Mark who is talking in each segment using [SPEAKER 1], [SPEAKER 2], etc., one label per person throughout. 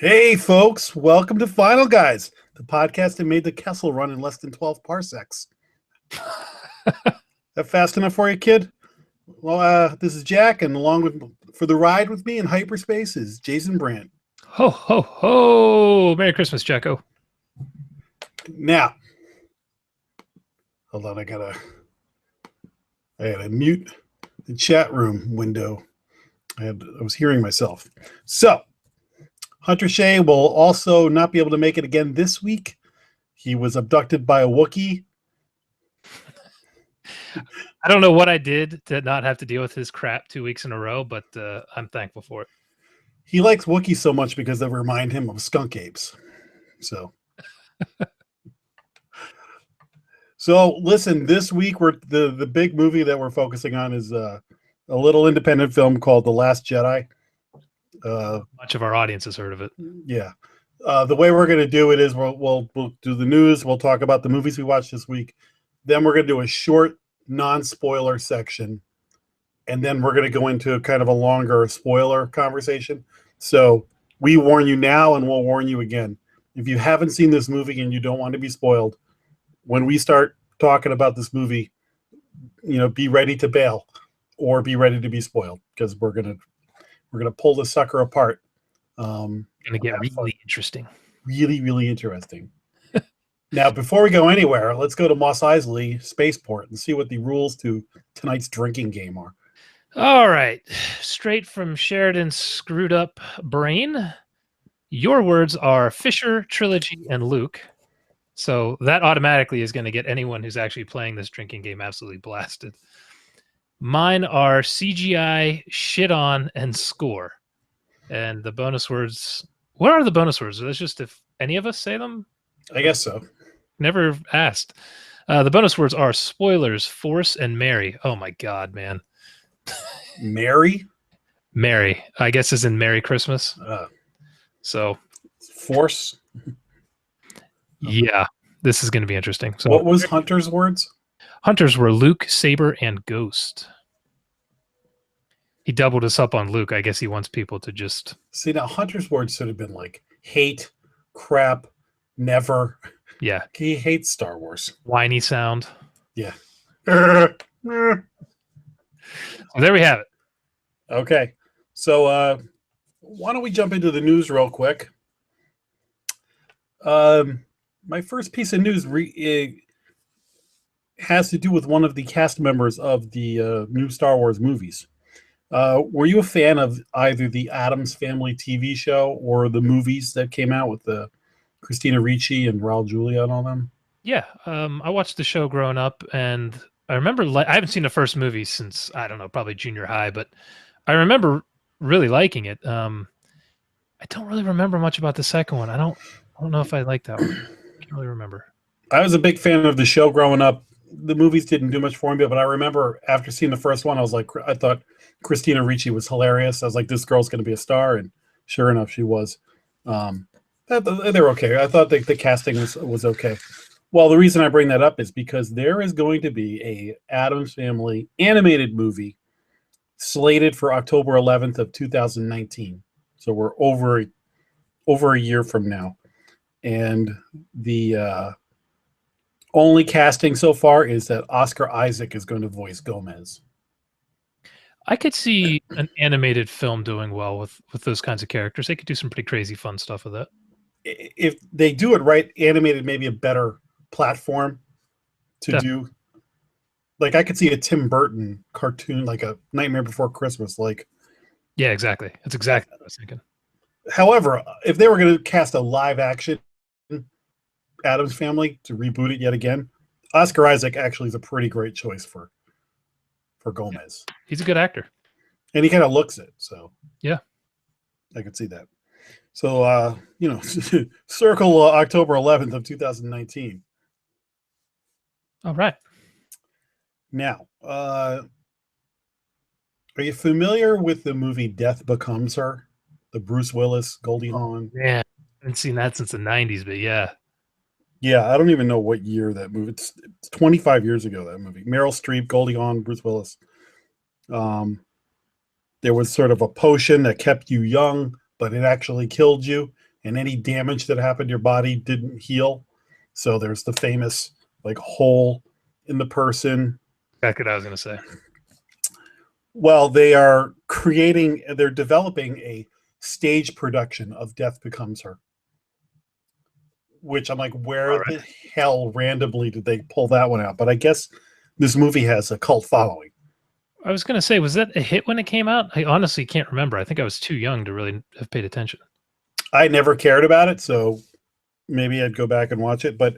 [SPEAKER 1] Hey, folks, welcome to Final Guys, the podcast that made the Kessel run in less than 12 parsecs. That fast enough for you, kid? Well, this is Jack, and along with for the ride with me in hyperspace is Jason Brant.
[SPEAKER 2] Ho, ho, ho! Merry Christmas, Jacko.
[SPEAKER 1] Now, hold on, I gotta mute the chat room window. I was hearing myself. So, Hunter Shea will also not be able to make it again this week. He was abducted by a Wookiee.
[SPEAKER 2] I don't know what I did to not have to deal with his crap 2 weeks in a row, but I'm thankful for it.
[SPEAKER 1] He likes Wookiees so much because they remind him of skunk apes. So listen, this week we're the big movie that we're focusing on is a little independent film called The Last Jedi.
[SPEAKER 2] Much of our audience has heard of it.
[SPEAKER 1] Yeah. The way we're going to do it is we'll do the news. We'll talk about the movies we watched this week. Then we're going to do a short non-spoiler section. And then we're going to go into kind of a longer spoiler conversation. So we warn you now and we'll warn you again. If you haven't seen this movie and you don't want to be spoiled, when we start talking about this movie, be ready to bail or be ready to be spoiled because we're going to pull the sucker apart.
[SPEAKER 2] Going to get really interesting.
[SPEAKER 1] Really, really interesting. Now, before we go anywhere, let's go to Mos Eisley Spaceport and see what the rules to tonight's drinking game are.
[SPEAKER 2] All right. Straight from Sheridan's screwed up brain. Your words are Fisher, Trilogy, and Luke. So that automatically is going to get anyone who's actually playing this drinking game absolutely blasted. Mine are CGI, shit on, and score. And the bonus words, what are the bonus words? That's just if any of us say them?
[SPEAKER 1] I guess so.
[SPEAKER 2] Never asked. The bonus words are spoilers, force, and Mary. Oh my God, man.
[SPEAKER 1] Mary?
[SPEAKER 2] Mary. I guess is in Merry Christmas. So.
[SPEAKER 1] Force?
[SPEAKER 2] Yeah, this is going to be interesting. So,
[SPEAKER 1] what was Hunter's words?
[SPEAKER 2] Hunter's were Luke, Saber, and Ghost. He doubled us up on Luke. I guess he wants people to just...
[SPEAKER 1] See, now Hunter's words should have been like hate, crap, never.
[SPEAKER 2] Yeah.
[SPEAKER 1] He hates Star Wars.
[SPEAKER 2] Whiny sound.
[SPEAKER 1] Yeah.
[SPEAKER 2] So there we have it.
[SPEAKER 1] Okay. So why don't we jump into the news real quick? My first piece of news has to do with one of the cast members of the new Star Wars movies. Were you a fan of either the Addams Family TV show or the movies that came out with Christina Ricci and Raul Julia and all them?
[SPEAKER 2] Yeah, I watched the show growing up, and I remember I haven't seen the first movie since, I don't know, probably junior high, but I remember really liking it. I don't really remember much about the second one. I don't know if I liked that one. I can't really remember.
[SPEAKER 1] I was a big fan of the show growing up. The movies didn't do much for me, but I remember after seeing the first one, I thought Christina Ricci was hilarious. I was like, this girl's going to be a star, and sure enough, she was. They're okay. I thought the casting was okay. Well, the reason I bring that up is because there is going to be a Addams Family animated movie slated for October 11th of 2019. So we're over a year from now. And the only casting so far is that Oscar Isaac is going to voice Gomez.
[SPEAKER 2] I could see an animated film doing well with those kinds of characters. They could do some pretty crazy fun stuff with that.
[SPEAKER 1] If they do it right, animated may be a better platform to do. Like I could see a Tim Burton cartoon, like a Nightmare Before Christmas.
[SPEAKER 2] Yeah, exactly. That's exactly what I was thinking.
[SPEAKER 1] However, if they were going to cast a live action Addams Family to reboot it yet again, Oscar Isaac actually is a pretty great choice for Gomez.
[SPEAKER 2] Yeah. He's a good actor.
[SPEAKER 1] And he kind of looks it, so
[SPEAKER 2] yeah.
[SPEAKER 1] I could see that. So circle October 11th of 2019.
[SPEAKER 2] All right.
[SPEAKER 1] Now, are you familiar with the movie Death Becomes Her? The Bruce Willis, Goldie Hawn.
[SPEAKER 2] Yeah, I haven't seen that since the 90s, but yeah.
[SPEAKER 1] Yeah, I don't even know what year that movie. It's 25 years ago, that movie. Meryl Streep, Goldie Hawn, Bruce Willis. There was sort of a potion that kept you young, but it actually killed you. and any damage that happened to your body didn't heal. So there's the famous like hole in the person.
[SPEAKER 2] That's what I was going to say.
[SPEAKER 1] Well, they're developing a stage production of Death Becomes Her. Which I'm like, where the hell randomly did they pull that one out? But I guess this movie has a cult following.
[SPEAKER 2] I was going to say, was that a hit when it came out? I honestly can't remember. I think I was too young to really have paid attention.
[SPEAKER 1] I never cared about it, so maybe I'd go back and watch it. But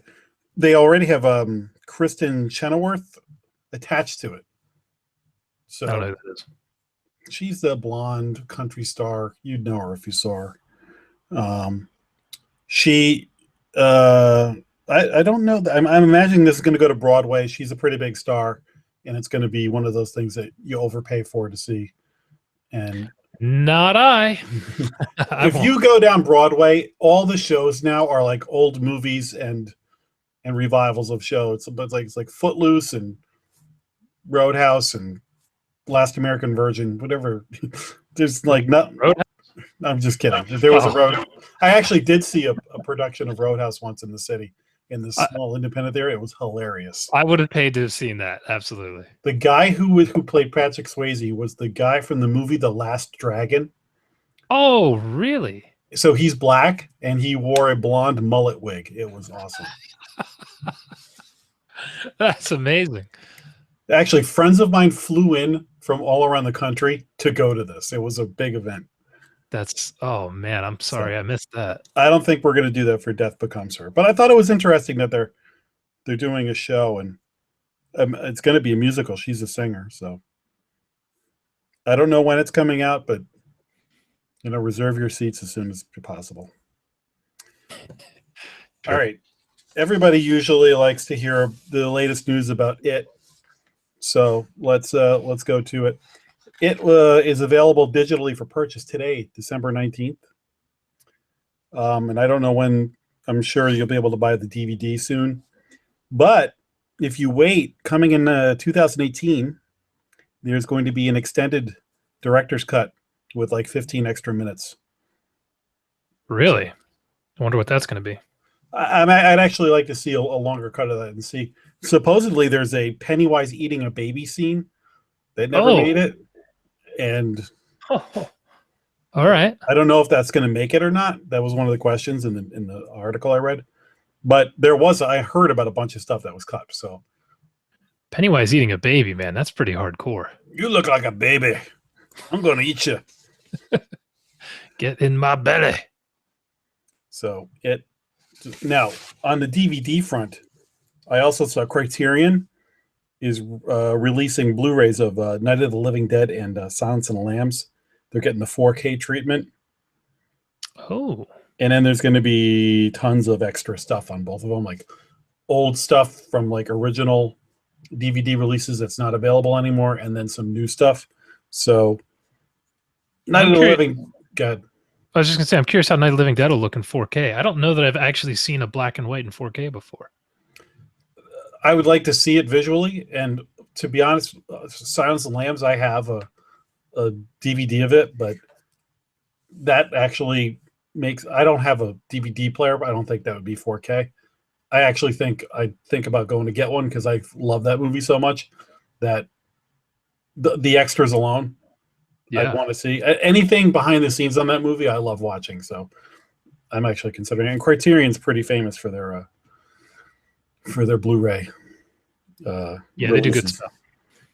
[SPEAKER 1] they already have Kristen Chenoweth attached to it. So
[SPEAKER 2] I don't know who that is.
[SPEAKER 1] She's the blonde country star. You'd know her if you saw her. I don't know. I'm imagining this is going to go to Broadway. She's a pretty big star, and it's going to be one of those things that you overpay for to see. And
[SPEAKER 2] not I.
[SPEAKER 1] If you go down Broadway, all the shows now are like old movies and revivals of shows. It's like Footloose and Roadhouse and Last American Virgin, whatever. There's like nothing. I'm just kidding. There was a Roadhouse. I actually did see a production of Roadhouse once in the city, in this small independent area. It was hilarious.
[SPEAKER 2] I would have paid to have seen that. Absolutely.
[SPEAKER 1] The guy who played Patrick Swayze was the guy from the movie The Last Dragon.
[SPEAKER 2] Oh, really?
[SPEAKER 1] So he's black, and he wore a blonde mullet wig. It was awesome.
[SPEAKER 2] That's amazing.
[SPEAKER 1] Actually, friends of mine flew in from all around the country to go to this. It was a big event.
[SPEAKER 2] Oh man, I'm sorry I missed that.
[SPEAKER 1] I don't think we're going to do that for Death Becomes Her, but I thought it was interesting that they're doing a show, and it's going to be a musical. She's a singer, so I don't know when it's coming out, but reserve your seats as soon as possible. Sure. All right, everybody usually likes to hear the latest news about it, so let's go to it. It is available digitally for purchase today, December 19th. And I don't know when. I'm sure you'll be able to buy the DVD soon. But if you wait, coming in 2018, there's going to be an extended director's cut with like 15 extra minutes.
[SPEAKER 2] Really? I wonder what that's going to be.
[SPEAKER 1] I'd actually like to see a longer cut of that and see. Supposedly, there's a Pennywise eating a baby scene. They never made it. And
[SPEAKER 2] all right,
[SPEAKER 1] I don't know if that's going to make it or not. That was one of the questions in the article I read. But I heard about a bunch of stuff that was cut. So
[SPEAKER 2] Pennywise eating a baby, man, that's pretty hardcore.
[SPEAKER 1] You look like a baby. I'm going to eat you.
[SPEAKER 2] Get in my belly.
[SPEAKER 1] So now on the DVD front, I also saw Criterion is releasing Blu-rays of Night of the Living Dead and Silence of the Lambs. They're getting the 4K treatment.
[SPEAKER 2] Oh.
[SPEAKER 1] And then there's going to be tons of extra stuff on both of them, like old stuff from like original DVD releases that's not available anymore, and then some new stuff. So Night of the Living Dead.
[SPEAKER 2] I was just going to say, I'm curious how Night of the Living Dead will look in 4K. I don't know that I've actually seen a black and white in 4K before.
[SPEAKER 1] I would like to see it visually, and to be honest, Silence of the Lambs, I have a DVD of it, but that actually I don't have a DVD player, but I don't think that would be 4K. I actually think about going to get one because I love that movie so much that the extras alone, I'd want to see. Anything behind the scenes on that movie, I love watching, so I'm actually considering it. And Criterion's pretty famous for their Blu-ray.
[SPEAKER 2] They do good stuff.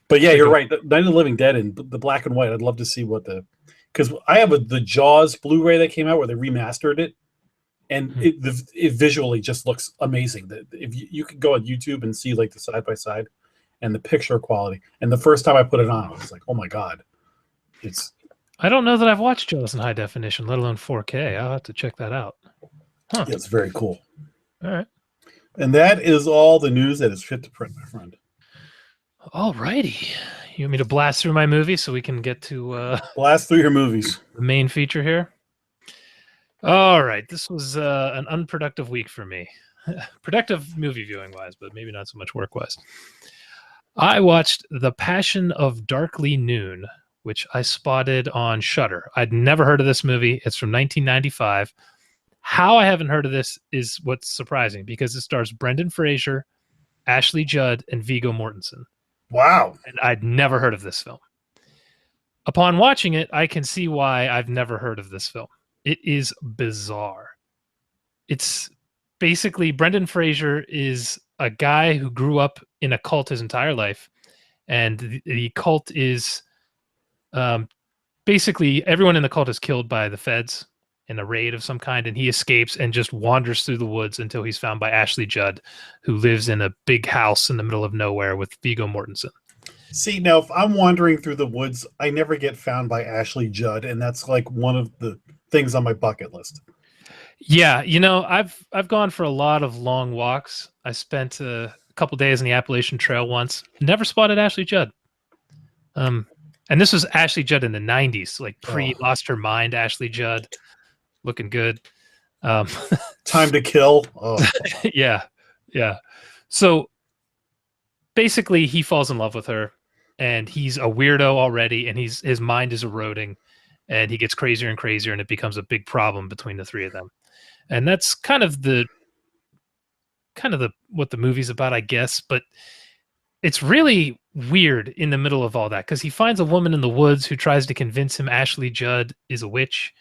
[SPEAKER 1] But yeah, you're right. Night of the Living Dead and the black and white. I'd love to see because I have the Jaws Blu-ray that came out where they remastered it, and it visually just looks amazing. That if you could go on YouTube and see like the side by side and the picture quality. And the first time I put it on, I was like, oh my god,
[SPEAKER 2] I don't know that I've watched Jaws in high definition, let alone 4K. I'll have to check that out.
[SPEAKER 1] Huh. Yeah, it's very cool.
[SPEAKER 2] All right.
[SPEAKER 1] And that is all the news that is fit to print, my friend.
[SPEAKER 2] All righty. You want me to blast through my movie so we can get to
[SPEAKER 1] blast through your movies.
[SPEAKER 2] The main feature here. All right. This was an unproductive week for me. Productive movie viewing wise, but maybe not so much work wise. I watched The Passion of Darkly Noon, which I spotted on Shudder. I'd never heard of this movie. It's from 1995. How I haven't heard of this is what's surprising, because it stars Brendan Fraser, Ashley Judd, and Viggo Mortensen.
[SPEAKER 1] Wow.
[SPEAKER 2] And I'd never heard of this film. Upon watching it, I can see why I've never heard of this film. It is bizarre. It's basically Brendan Fraser is a guy who grew up in a cult his entire life. And the cult is basically everyone in the cult is killed by the feds in a raid of some kind, and he escapes and just wanders through the woods until he's found by Ashley Judd, who lives in a big house in the middle of nowhere with Viggo Mortensen.
[SPEAKER 1] See, now if I'm wandering through the woods, I never get found by Ashley Judd, and that's like one of the things on my bucket list.
[SPEAKER 2] Yeah, you know, I've gone for a lot of long walks. I spent a couple days in the Appalachian Trail once. Never spotted Ashley Judd. And this was Ashley Judd in the 90s, like pre-Lost Her Mind Ashley Judd. Looking good.
[SPEAKER 1] Time to Kill. Oh.
[SPEAKER 2] Yeah. So basically he falls in love with her, and he's a weirdo already, and his mind is eroding, and he gets crazier and crazier, and it becomes a big problem between the three of them. And that's kind of what the movie's about, I guess. But it's really weird in the middle of all that, because he finds a woman in the woods who tries to convince him Ashley Judd is a witch.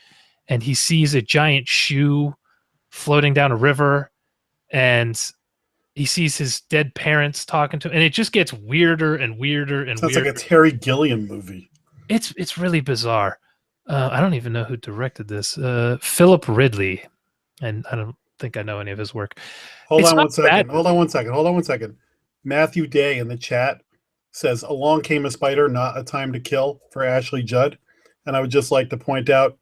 [SPEAKER 2] And he sees a giant shoe floating down a river, and he sees his dead parents talking to him, and it just gets weirder and weirder and
[SPEAKER 1] Sounds
[SPEAKER 2] weirder.
[SPEAKER 1] Like a Terry Gilliam movie.
[SPEAKER 2] It's really bizarre. I don't even know who directed this. Philip Ridley, and I don't think I know any of his work.
[SPEAKER 1] Hold on one second. Matthew Day in the chat says, "Along came a spider, not a time to kill" for Ashley Judd. And I would just like to point out,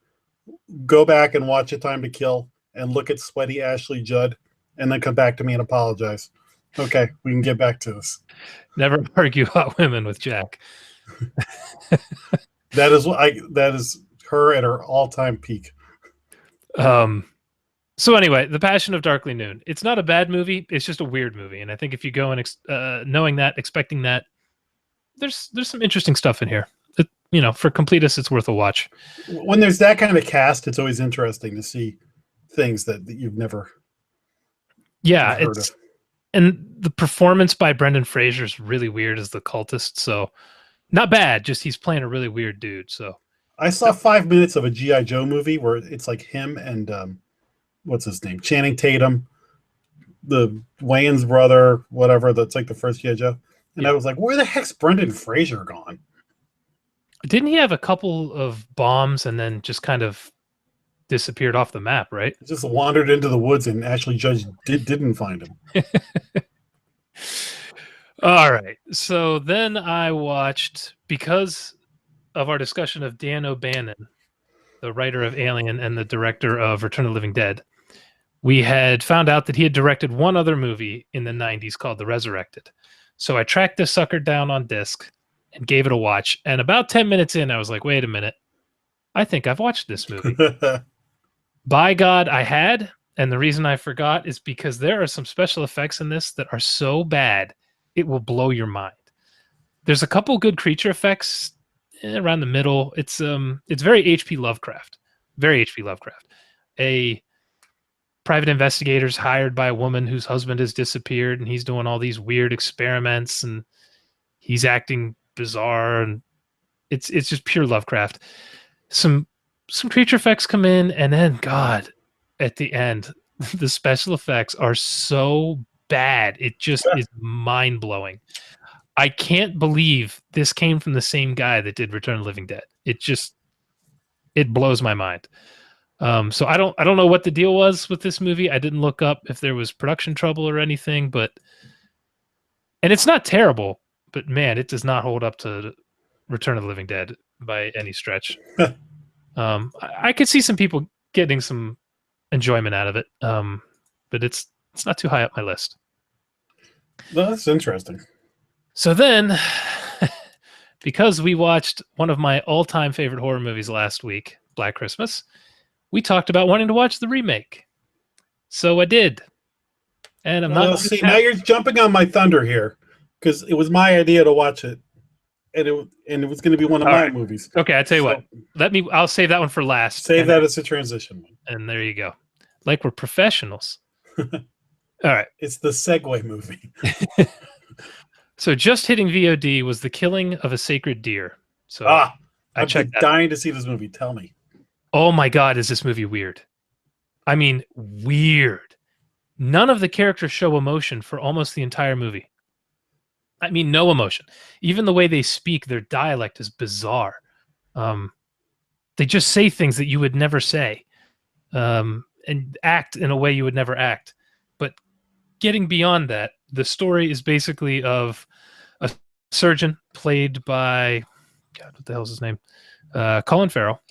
[SPEAKER 1] go back and watch A Time to Kill and look at sweaty Ashley Judd, and then come back to me and apologize. Okay, we can get back to this.
[SPEAKER 2] Never argue about women with Jack.
[SPEAKER 1] That is her at her all-time peak.
[SPEAKER 2] So anyway, The Passion of Darkly Noon. It's not a bad movie. It's just a weird movie, and I think if you go in knowing that, expecting that, there's some interesting stuff in here. You know, for completists, it's worth a watch.
[SPEAKER 1] When there's that kind of cast, it's always interesting to see things that you've never heard of.
[SPEAKER 2] And the performance by Brendan Fraser is really weird as the cultist. So not bad, just he's playing a really weird dude. So
[SPEAKER 1] I saw 5 minutes of a G.I. Joe movie where it's like him and what's his name? Channing Tatum, the Wayans brother, whatever. That's like the first G.I. Joe. And I was like, where the heck's Brendan Fraser gone?
[SPEAKER 2] Didn't he have a couple of bombs and then just kind of disappeared off the map, right?
[SPEAKER 1] He just wandered into the woods, and Ashley Judd didn't find him.
[SPEAKER 2] All right. So then I watched, because of our discussion of Dan O'Bannon, the writer of Alien and the director of Return of the Living Dead, we had found out that he had directed one other movie in the 90s called The Resurrected. So I tracked this sucker down on disc and gave it a watch. And about 10 minutes in, I was like, wait a minute. I think I've watched this movie. By God, I had. And the reason I forgot is because there are some special effects in this that are so bad, it will blow your mind. There's a couple good creature effects around the middle. It's very H.P. Lovecraft. Very H.P. Lovecraft. A private investigator's hired by a woman whose husband has disappeared, and he's doing all these weird experiments, and he's acting bizarre, and it's just pure Lovecraft. Some creature effects come in, and then God, at the end, the special effects are so bad. It just is mind-blowing. I can't believe this came from the same guy that did Return of the Living Dead. It blows my mind. So I don't know what the deal was with this movie. I didn't look up if there was production trouble or anything, and it's not terrible, but man, it does not hold up to Return of the Living Dead by any stretch. I could see some people getting some enjoyment out of it, but it's not too high up my list.
[SPEAKER 1] No, that's interesting.
[SPEAKER 2] So then, because we watched one of my all-time favorite horror movies last week, Black Christmas, we talked about wanting to watch the remake. So I did. And I'm not...
[SPEAKER 1] See, now you're jumping on my thunder here, because it was my idea to watch it, and it was going to be one of my movies.
[SPEAKER 2] Okay, I tell you what. I'll save that one for last.
[SPEAKER 1] Save that as a transition one.
[SPEAKER 2] And there you go. like we're professionals. All right.
[SPEAKER 1] It's the Segway movie.
[SPEAKER 2] So just hitting VOD was The Killing of a Sacred Deer. So
[SPEAKER 1] I'm dying to see this movie. Tell me.
[SPEAKER 2] Oh my God, is this movie weird? I mean, weird. None of the characters show emotion for almost the entire movie. I mean, no emotion. Even the way they speak, their dialect is bizarre. They just say things that you would never say, and act in a way you would never act. But getting beyond that, the story is basically of a surgeon played by, God, what the hell's his name? Colin Farrell,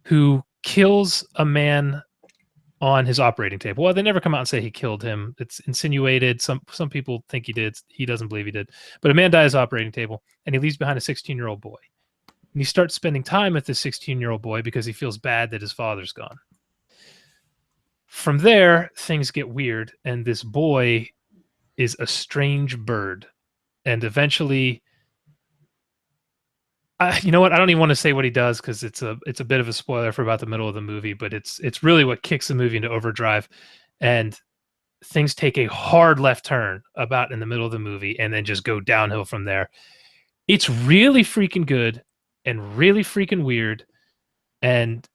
[SPEAKER 2] who kills a man on his operating table. Well, they never come out and say he killed him. It's insinuated. Some people think he did. He doesn't believe he did. But a man dies operating table, and he leaves behind a 16-year-old boy. And he starts spending time with this 16-year-old boy because he feels bad that his father's gone. From there, things get weird, and this boy is a strange bird. And eventually, you know what? I don't even want to say what he does because it's a bit of a spoiler for about the middle of the movie, but it's really what kicks the movie into overdrive, and things take a hard left turn about in the middle of the movie and then just go downhill from there. It's really freaking good and really freaking weird, and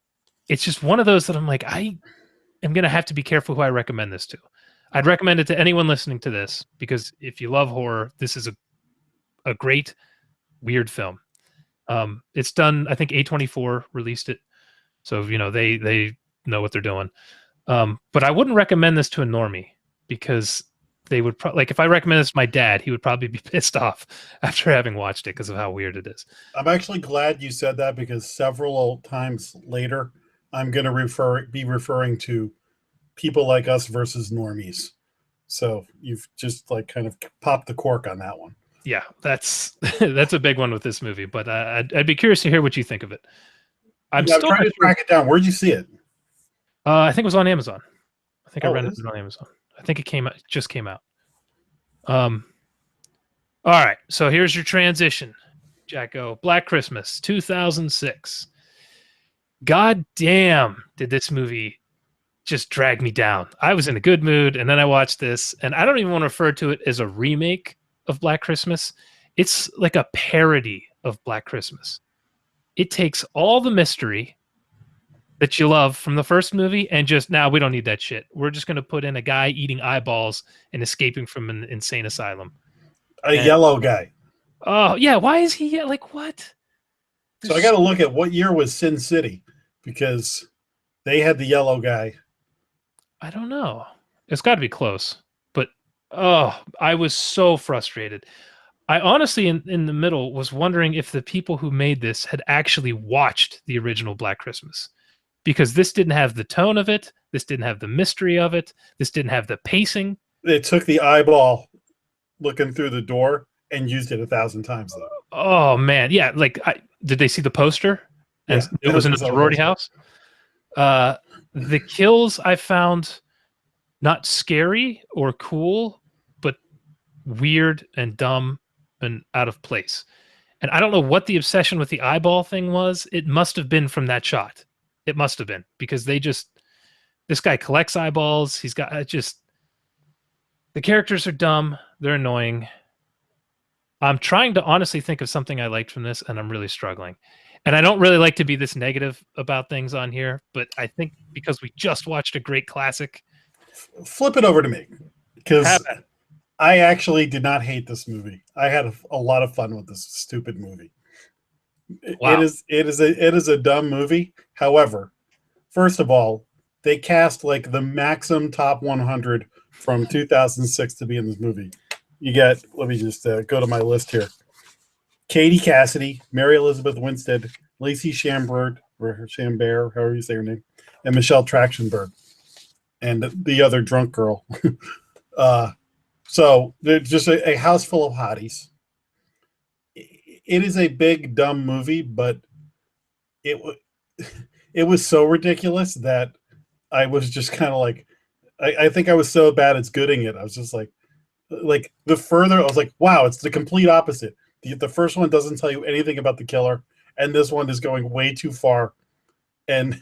[SPEAKER 2] it's just one of those that I'm like, I am gonna have to be careful who I recommend this to. I'd recommend it to anyone listening to this because if you love horror, this is a great weird film. It's done, I think A24 released it, so you know they know what they're doing. But I wouldn't recommend this to a normie because they would like if I recommend this to my dad, he would probably be pissed off after having watched it because of how weird it is.
[SPEAKER 1] I'm actually glad you said that because several times later, I'm going to be referring to people like us versus normies. So you've just like kind of popped the cork on that one.
[SPEAKER 2] Yeah, that's a big one with this movie, but I'd be curious to hear what you think of it. I'm still
[SPEAKER 1] trying to track it down. Where'd you see it?
[SPEAKER 2] I think it was on Amazon. I think I rented it on Amazon. I think it just came out. All right, so here's your transition, Jacko. Black Christmas, 2006. God damn, did this movie just drag me down. I was in a good mood, and then I watched this, and I don't even want to refer to it as a remake of Black Christmas. It's like a parody of Black Christmas. It takes all the mystery that you love from the first movie and just, now we don't need that shit. We're just going to put in a guy eating eyeballs and escaping from an insane asylum.
[SPEAKER 1] A yellow guy.
[SPEAKER 2] Oh, yeah. Why is he like, what?
[SPEAKER 1] So I got to look at what year was Sin City because they had the yellow guy.
[SPEAKER 2] I don't know. It's got to be close. But, I was so frustrated. I honestly, in the middle, was wondering if the people who made this had actually watched the original Black Christmas. Because this didn't have the tone of it. This didn't have the mystery of it. This didn't have the pacing.
[SPEAKER 1] They took the eyeball looking through the door and used it 1,000 times, though.
[SPEAKER 2] Oh, man. Yeah, like, did they see the poster? And yeah, it was in a sorority house? The kills I found not scary or cool, but weird and dumb and out of place. And I don't know what the obsession with the eyeball thing was. It must have been from that shot. It must have been because this guy collects eyeballs. He's got the characters are dumb. They're annoying. I'm trying to honestly think of something I liked from this, and I'm really struggling. And I don't really like to be this negative about things on here, but I think because we just watched a great classic.
[SPEAKER 1] Flip it over to me because I actually did not hate this movie. I had a lot of fun with this stupid movie. Wow. It is a dumb movie. However, first of all, they cast like the Maxim top 100 from 2006 to be in this movie. You get, let me just go to my list here. Katie Cassidy, Mary Elizabeth Winstead, Lacey Chambert, however you say her name, and Michelle Trachtenberg, and the other drunk girl. So there's just a house full of hotties. It is a big, dumb movie, but it was so ridiculous that I was just kind of like, I think I was so bad at gooding it. I was just like the further, I was like, wow, it's the complete opposite. The first one doesn't tell you anything about the killer, and this one is going way too far. And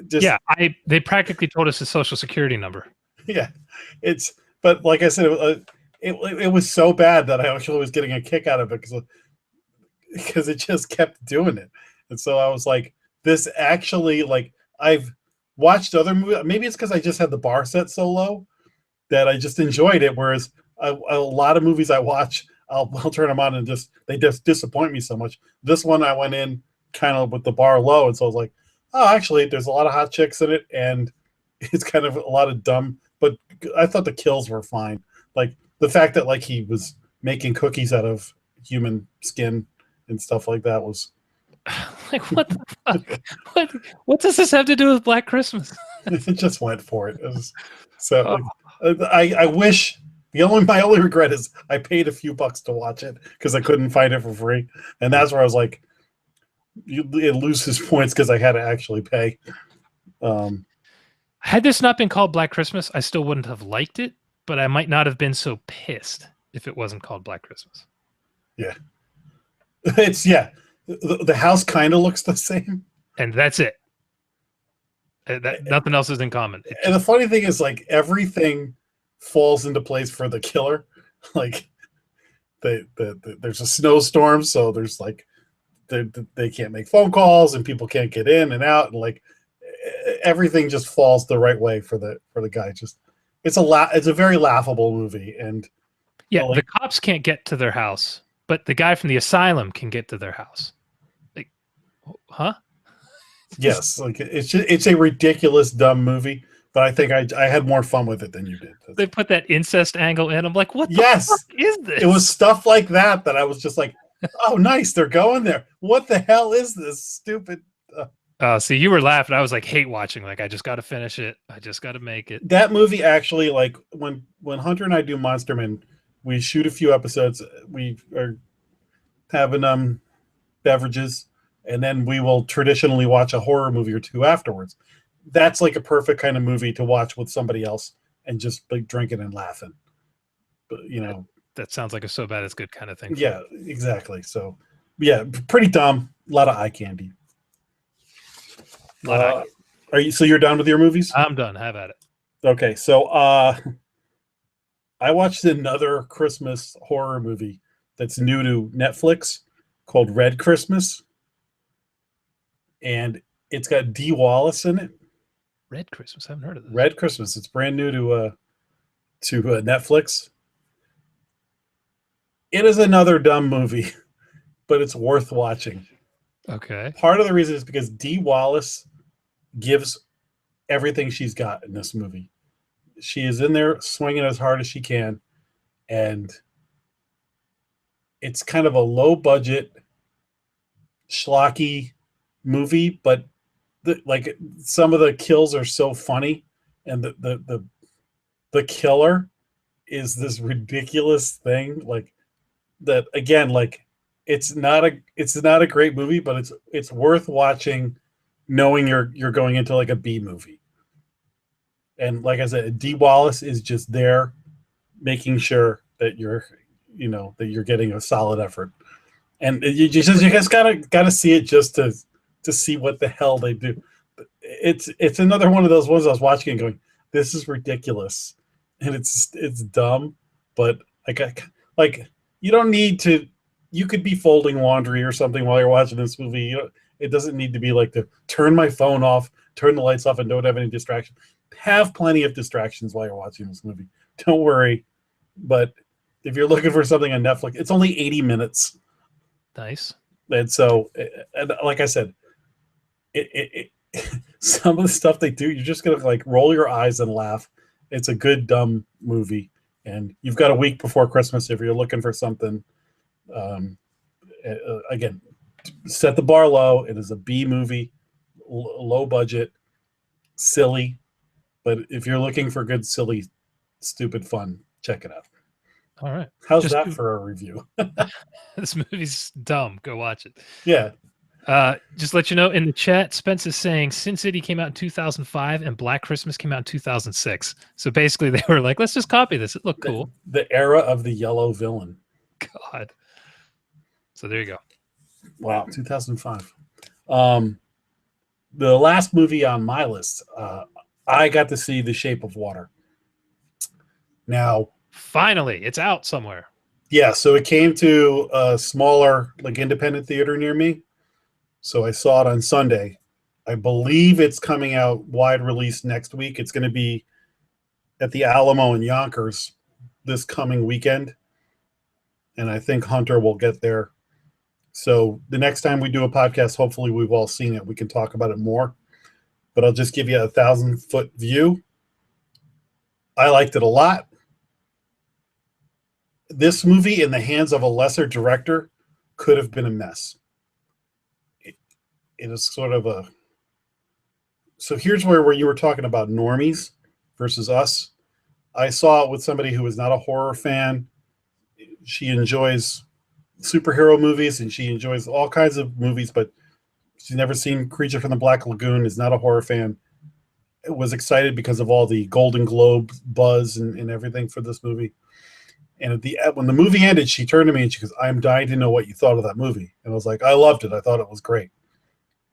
[SPEAKER 1] Just
[SPEAKER 2] Yeah, they practically told us his social security number.
[SPEAKER 1] yeah, but like I said, it was so bad that I actually was getting a kick out of it because it just kept doing it, and so I was like, this actually like I've watched other movies. Maybe it's because I just had the bar set so low that I just enjoyed it. Whereas a lot of movies I watch, I'll turn them on and they just disappoint me so much. This one I went in kind of with the bar low, and so I was like, oh, actually, there's a lot of hot chicks in it, and it's kind of a lot of dumb. But I thought the kills were fine. Like the fact that like he was making cookies out of human skin and stuff like that was
[SPEAKER 2] Like, what the fuck? What does this have to do with Black Christmas?
[SPEAKER 1] it just went for it. So I wish my only regret is I paid a few bucks to watch it because I couldn't find it for free, and that's where I was like, it loses points because I had to actually pay.
[SPEAKER 2] Had this not been called Black Christmas, I still wouldn't have liked it, but I might not have been so pissed if it wasn't called Black Christmas.
[SPEAKER 1] Yeah, the house kind of looks the same,
[SPEAKER 2] and that's it. Nothing else is in common.
[SPEAKER 1] And the funny thing is, like, everything falls into place for the killer. Like, there's a snowstorm, so there's like they can't make phone calls and people can't get in and out, and like everything just falls the right way for the guy. Just it's a very laughable movie, and
[SPEAKER 2] yeah, the cops can't get to their house, but the guy from the asylum can get to their house. Like, huh?
[SPEAKER 1] Yes, like it's a ridiculous, dumb movie, but I think I had more fun with it than you did.
[SPEAKER 2] They put that incest angle in. I'm like, what the fuck is this?
[SPEAKER 1] It was stuff like that I was just like, oh, nice, they're going there. What the hell is this stupid?
[SPEAKER 2] See, you were laughing. I was like, hate watching. Like, I just got to finish it. I just got to make it.
[SPEAKER 1] That movie actually, like when Hunter and I do Monsterman, we shoot a few episodes. We are having beverages, and then we will traditionally watch a horror movie or two afterwards. That's like a perfect kind of movie to watch with somebody else and just like drinking and laughing. But
[SPEAKER 2] that sounds like a so bad it's good kind of thing.
[SPEAKER 1] Yeah, exactly. So yeah, pretty dumb. A lot of eye candy. So you're done with your movies?
[SPEAKER 2] I'm done. Have at it.
[SPEAKER 1] Okay, so I watched another Christmas horror movie that's new to Netflix called Red Christmas. And it's got Dee Wallace in it.
[SPEAKER 2] Red Christmas. I haven't heard of this.
[SPEAKER 1] Red Christmas. It's brand new to Netflix. It is another dumb movie, but it's worth watching.
[SPEAKER 2] Okay.
[SPEAKER 1] Part of the reason is because Dee Wallace gives everything she's got in this movie. She is in there swinging as hard as she can, and it's kind of a low budget, schlocky movie, but like some of the kills are so funny, and the killer is this ridiculous thing, like that again, like it's not a great movie, but it's worth watching, knowing you're going into like a B movie. And like I said, Dee Wallace is just there making sure that you're getting a solid effort, and you just gotta see it just to see what the hell they do. It's another one of those ones I was watching and going, this is ridiculous, and it's dumb, but like you don't need to. You could be folding laundry or something while you're watching this movie. It doesn't need to be like to turn my phone off, turn the lights off, and don't have any distraction. Have plenty of distractions while you're watching this movie. Don't worry. But if you're looking for something on Netflix, it's only 80 minutes.
[SPEAKER 2] Nice.
[SPEAKER 1] And so, like I said, some of the stuff they do, you're just gonna like roll your eyes and laugh. It's a good dumb movie, and you've got a week before Christmas if you're looking for something. Again, set the bar low. It is a B movie, low budget, silly, but if you're looking for good, silly, stupid fun, check it out.
[SPEAKER 2] All right.
[SPEAKER 1] How's that for a review?
[SPEAKER 2] This movie's dumb. Go watch it.
[SPEAKER 1] Yeah.
[SPEAKER 2] Just let you know, in the chat, Spence is saying Sin City came out in 2005 and Black Christmas came out in 2006. So basically they were like, let's just copy this. It looked cool.
[SPEAKER 1] The era of the yellow villain.
[SPEAKER 2] God. So there you go.
[SPEAKER 1] Wow, 2005. the last movie on my list, I got to see The Shape of Water. Now,
[SPEAKER 2] finally, it's out somewhere.
[SPEAKER 1] Yeah, so it came to a smaller, like independent theater near me. So I saw it on Sunday. I believe it's coming out wide release next week. It's going to be at the Alamo in Yonkers this coming weekend. And I think Hunter will get there. So the next time we do a podcast, hopefully we've all seen it. We can talk about it more. But I'll just give you a 1,000-foot view. I liked it a lot. This movie, in the hands of a lesser director, could have been a mess. It is sort of a... So here's where you were talking about normies versus us. I saw it with somebody who is not a horror fan. She enjoys superhero movies and she enjoys all kinds of movies, but she's never seen Creature from the Black Lagoon, is not a horror fan. It was excited because of all the Golden Globe buzz and everything for this movie. And when the movie ended, she turned to me and she goes, "I'm dying to know what you thought of that movie." And I was like, "I loved it. I thought it was great."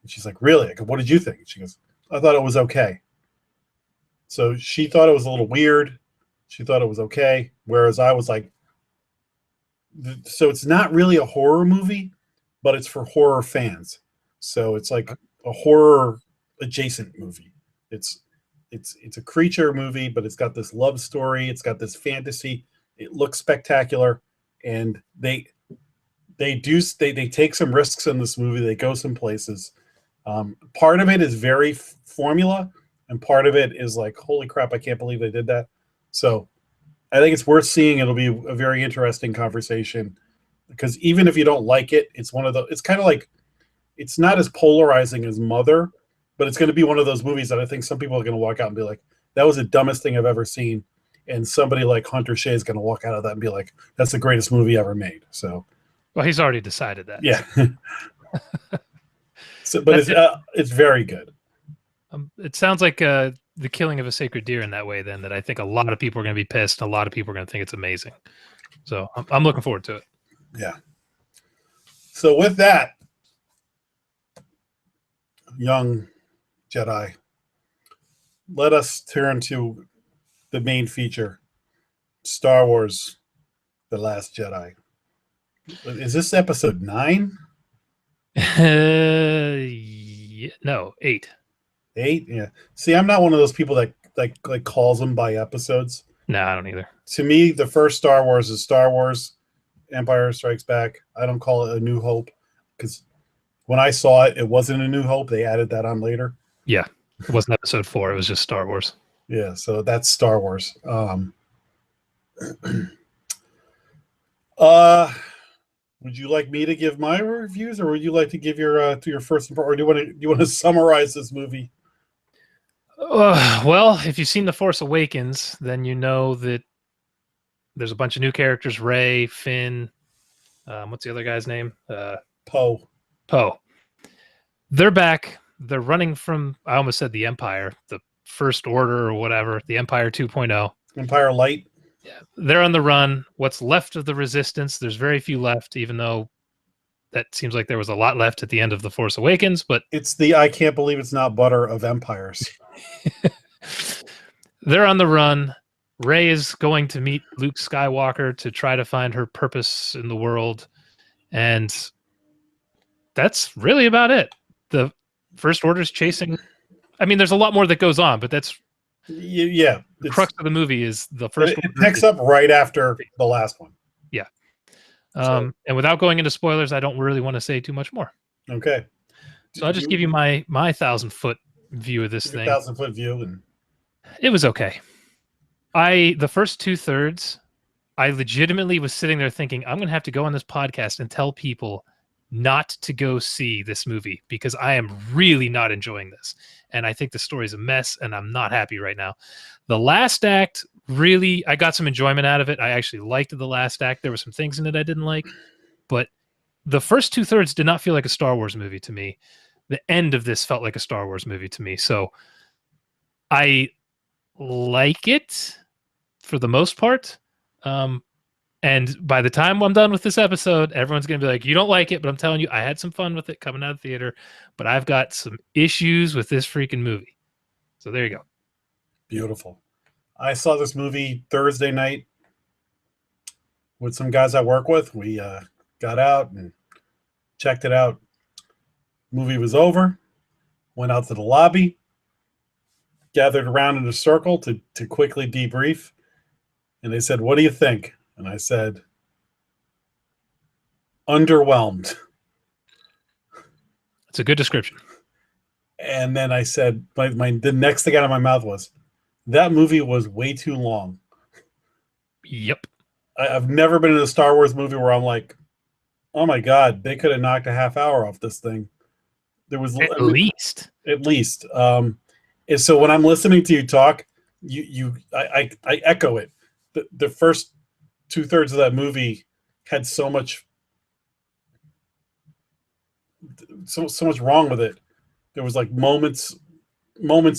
[SPEAKER 1] And she's like, "Really?" I go, "What did you think?" And she goes, "I thought it was okay." So she thought it was a little weird. She thought it was okay. Whereas I was like, so it's not really a horror movie, but it's for horror fans. So it's like a horror adjacent movie. It's a creature movie, but it's got this love story. It's got this fantasy. It looks spectacular, and they take some risks in this movie. They go some places. Part of it is very formula, and part of it is like, holy crap, I can't believe they did that. So I think it's worth seeing. It'll be a very interesting conversation because even if you don't like it, it's kind of like, it's not as polarizing as Mother, but it's going to be one of those movies that I think some people are going to walk out and be like, that was the dumbest thing I've ever seen. And somebody like Hunter Shea is going to walk out of that and be like, that's the greatest movie ever made. So,
[SPEAKER 2] well, he's already decided that.
[SPEAKER 1] Yeah. But it's very good.
[SPEAKER 2] It sounds like the killing of a sacred deer in that way, then, that I think a lot of people are going to be pissed. And a lot of people are going to think it's amazing. So I'm looking forward to it.
[SPEAKER 1] Yeah. So with that, young Jedi, let us turn to the main feature, Star Wars, The Last Jedi. Is this episode 9?
[SPEAKER 2] No, 8.
[SPEAKER 1] 8? Yeah. See, I'm not one of those people that like calls them by episodes.
[SPEAKER 2] No, I don't either.
[SPEAKER 1] To me, the first Star Wars is Star Wars, Empire Strikes Back. I don't call it A New Hope because when I saw it, it wasn't A New Hope. They added that on later.
[SPEAKER 2] Yeah. It wasn't episode 4. It was just Star Wars.
[SPEAKER 1] Yeah, so that's Star Wars. Would you like me to give my reviews, or would you like to give your first, or do you want to summarize this movie?
[SPEAKER 2] Well, if you've seen The Force Awakens, then you know that there's a bunch of new characters: Rey, Finn. What's the other guy's name?
[SPEAKER 1] Poe.
[SPEAKER 2] They're back. They're running from, I almost said the Empire, the First Order or whatever, the Empire 2.0.
[SPEAKER 1] Empire Light.
[SPEAKER 2] Yeah, they're on the run. What's left of the Resistance, there's very few left, even though that seems like there was a lot left at the end of The Force Awakens. But
[SPEAKER 1] it's the I can't believe it's not butter of empires.
[SPEAKER 2] They're on the run. Rey is going to meet Luke Skywalker to try to find her purpose in the world. And that's really about it. The First Order's chasing. I mean, there's a lot more that goes on, but that's
[SPEAKER 1] the
[SPEAKER 2] crux of the movie is the First Order.
[SPEAKER 1] It picks up right after the last one.
[SPEAKER 2] Yeah. And without going into spoilers, I don't really want to say too much more.
[SPEAKER 1] Okay.
[SPEAKER 2] So I'll just give you my 1,000-foot view of this thing.
[SPEAKER 1] 1,000-foot view, and
[SPEAKER 2] it was okay. The first 2/3, I legitimately was sitting there thinking, I'm going to have to go on this podcast and tell people not to go see this movie because I am really not enjoying this. And I think the story's a mess and I'm not happy right now. The last act, really, I got some enjoyment out of it. I actually liked the last act. There were some things in it I didn't like, but the first 2/3 did not feel like a Star Wars movie to me. The end of this felt like a Star Wars movie to me. So I like it for the most part. And by the time I'm done with this episode, everyone's going to be like, you don't like it, but I'm telling you, I had some fun with it coming out of the theater, but I've got some issues with this freaking movie. So there you go.
[SPEAKER 1] Beautiful. I saw this movie Thursday night with some guys I work with. We got out and checked it out. Movie was over. Went out to the lobby. Gathered around in a circle to quickly debrief. And they said, "What do you think?" And I said, "Underwhelmed."
[SPEAKER 2] It's a good description.
[SPEAKER 1] And then I said, the next thing out of my mouth was, "That movie was way too long."
[SPEAKER 2] Yep.
[SPEAKER 1] I've never been in a Star Wars movie where I'm like, "Oh my God, they could have knocked a half hour off this thing." There was
[SPEAKER 2] At least.
[SPEAKER 1] And so when I'm listening to you talk, I echo it. The first 2/3 of that movie had so much wrong with it. There was like moments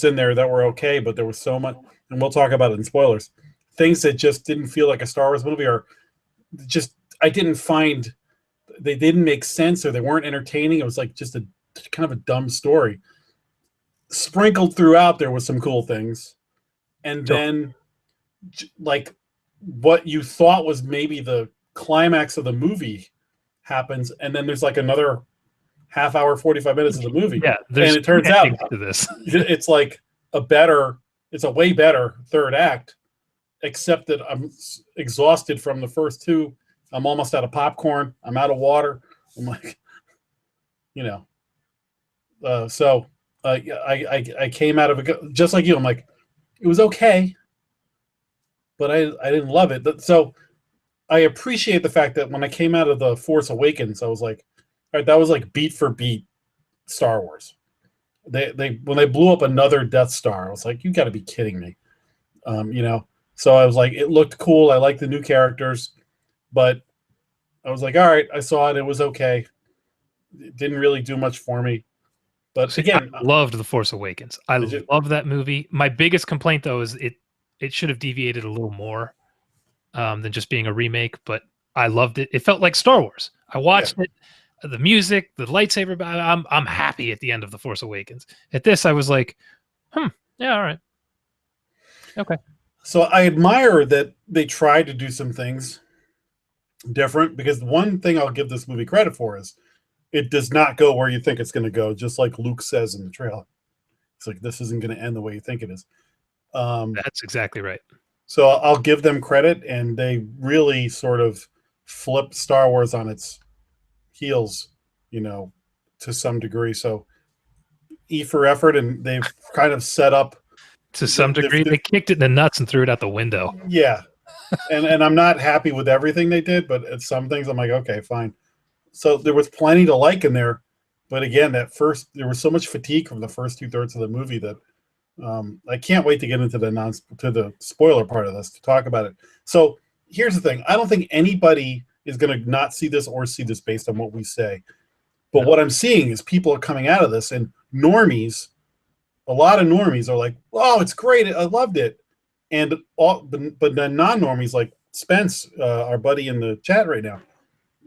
[SPEAKER 1] in there that were okay, but there was so much, and we'll talk about it in spoilers. Things that just didn't feel like a Star Wars movie, or just I didn't find they didn't make sense, or they weren't entertaining. It was like just a kind of a dumb story. Sprinkled throughout, there was some cool things, and then like what you thought was maybe the climax of the movie happens, and then there's like another half hour, 45 minutes of the movie.
[SPEAKER 2] Yeah,
[SPEAKER 1] and it turns out
[SPEAKER 2] to this.
[SPEAKER 1] It's like it's a way better third act, except that I'm exhausted from the first two. I'm almost out of popcorn. I'm out of water. I'm like, so I came out of it just like you. I'm like, it was okay, but I didn't love it. So I appreciate the fact that when I came out of The Force Awakens, I was like, all right, that was like beat for beat Star Wars. They when they blew up another Death Star, I was like, you got to be kidding me. So I was like, it looked cool. I liked the new characters, but I was like, all right, I saw it. It was okay. It didn't really do much for me. But again,
[SPEAKER 2] I loved The Force Awakens. I love that movie. My biggest complaint, though, is it should have deviated a little more than just being a remake, but I loved it. It felt like Star Wars. I watched it. The music, the lightsaber. I'm happy at the end of The Force Awakens. At this, I was like, yeah, all right. Okay.
[SPEAKER 1] So I admire that they tried to do some things different, because one thing I'll give this movie credit for is it does not go where you think it's going to go, just like Luke says in the trailer. It's like, this isn't going to end the way you think it is.
[SPEAKER 2] That's exactly right.
[SPEAKER 1] So I'll give them credit, and they really sort of flipped Star Wars on its heels, to some degree. So E for effort, and they've kind of set up
[SPEAKER 2] to some degree. They kicked it in the nuts and threw it out the window.
[SPEAKER 1] Yeah. and I'm not happy with everything they did, but at some things I'm like, okay, fine. So there was plenty to like in there. But again, there was so much fatigue from the first 2/3 of the movie that I can't wait to get into the spoiler part of this to talk about it. So here's the thing. I don't think anybody is going to not see this or see this based on what we say. But what I'm seeing is people are coming out of this, and normies, a lot of normies are like, oh, it's great. I loved it. And but the non-normies, like Spence, our buddy in the chat right now,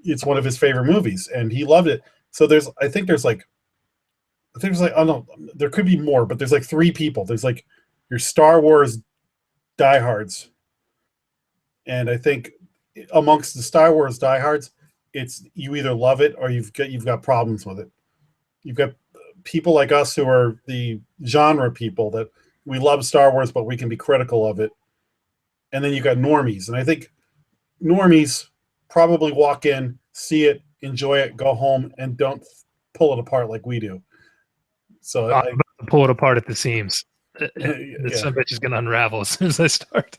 [SPEAKER 1] it's one of his favorite movies, and he loved it. So I think there's like, oh no, there could be more, but there's like 3 people. There's like your Star Wars diehards, and I think amongst the Star Wars diehards, it's you either love it or you've got problems with it. You've got people like us who are the genre people that we love Star Wars, but we can be critical of it. And then you got normies, and I think normies probably walk in, see it, enjoy it, go home, and don't pull it apart like we do. So
[SPEAKER 2] I'm about to pull it apart at the seams.
[SPEAKER 1] Yeah.
[SPEAKER 2] Some bitch is going to unravel as soon as I start.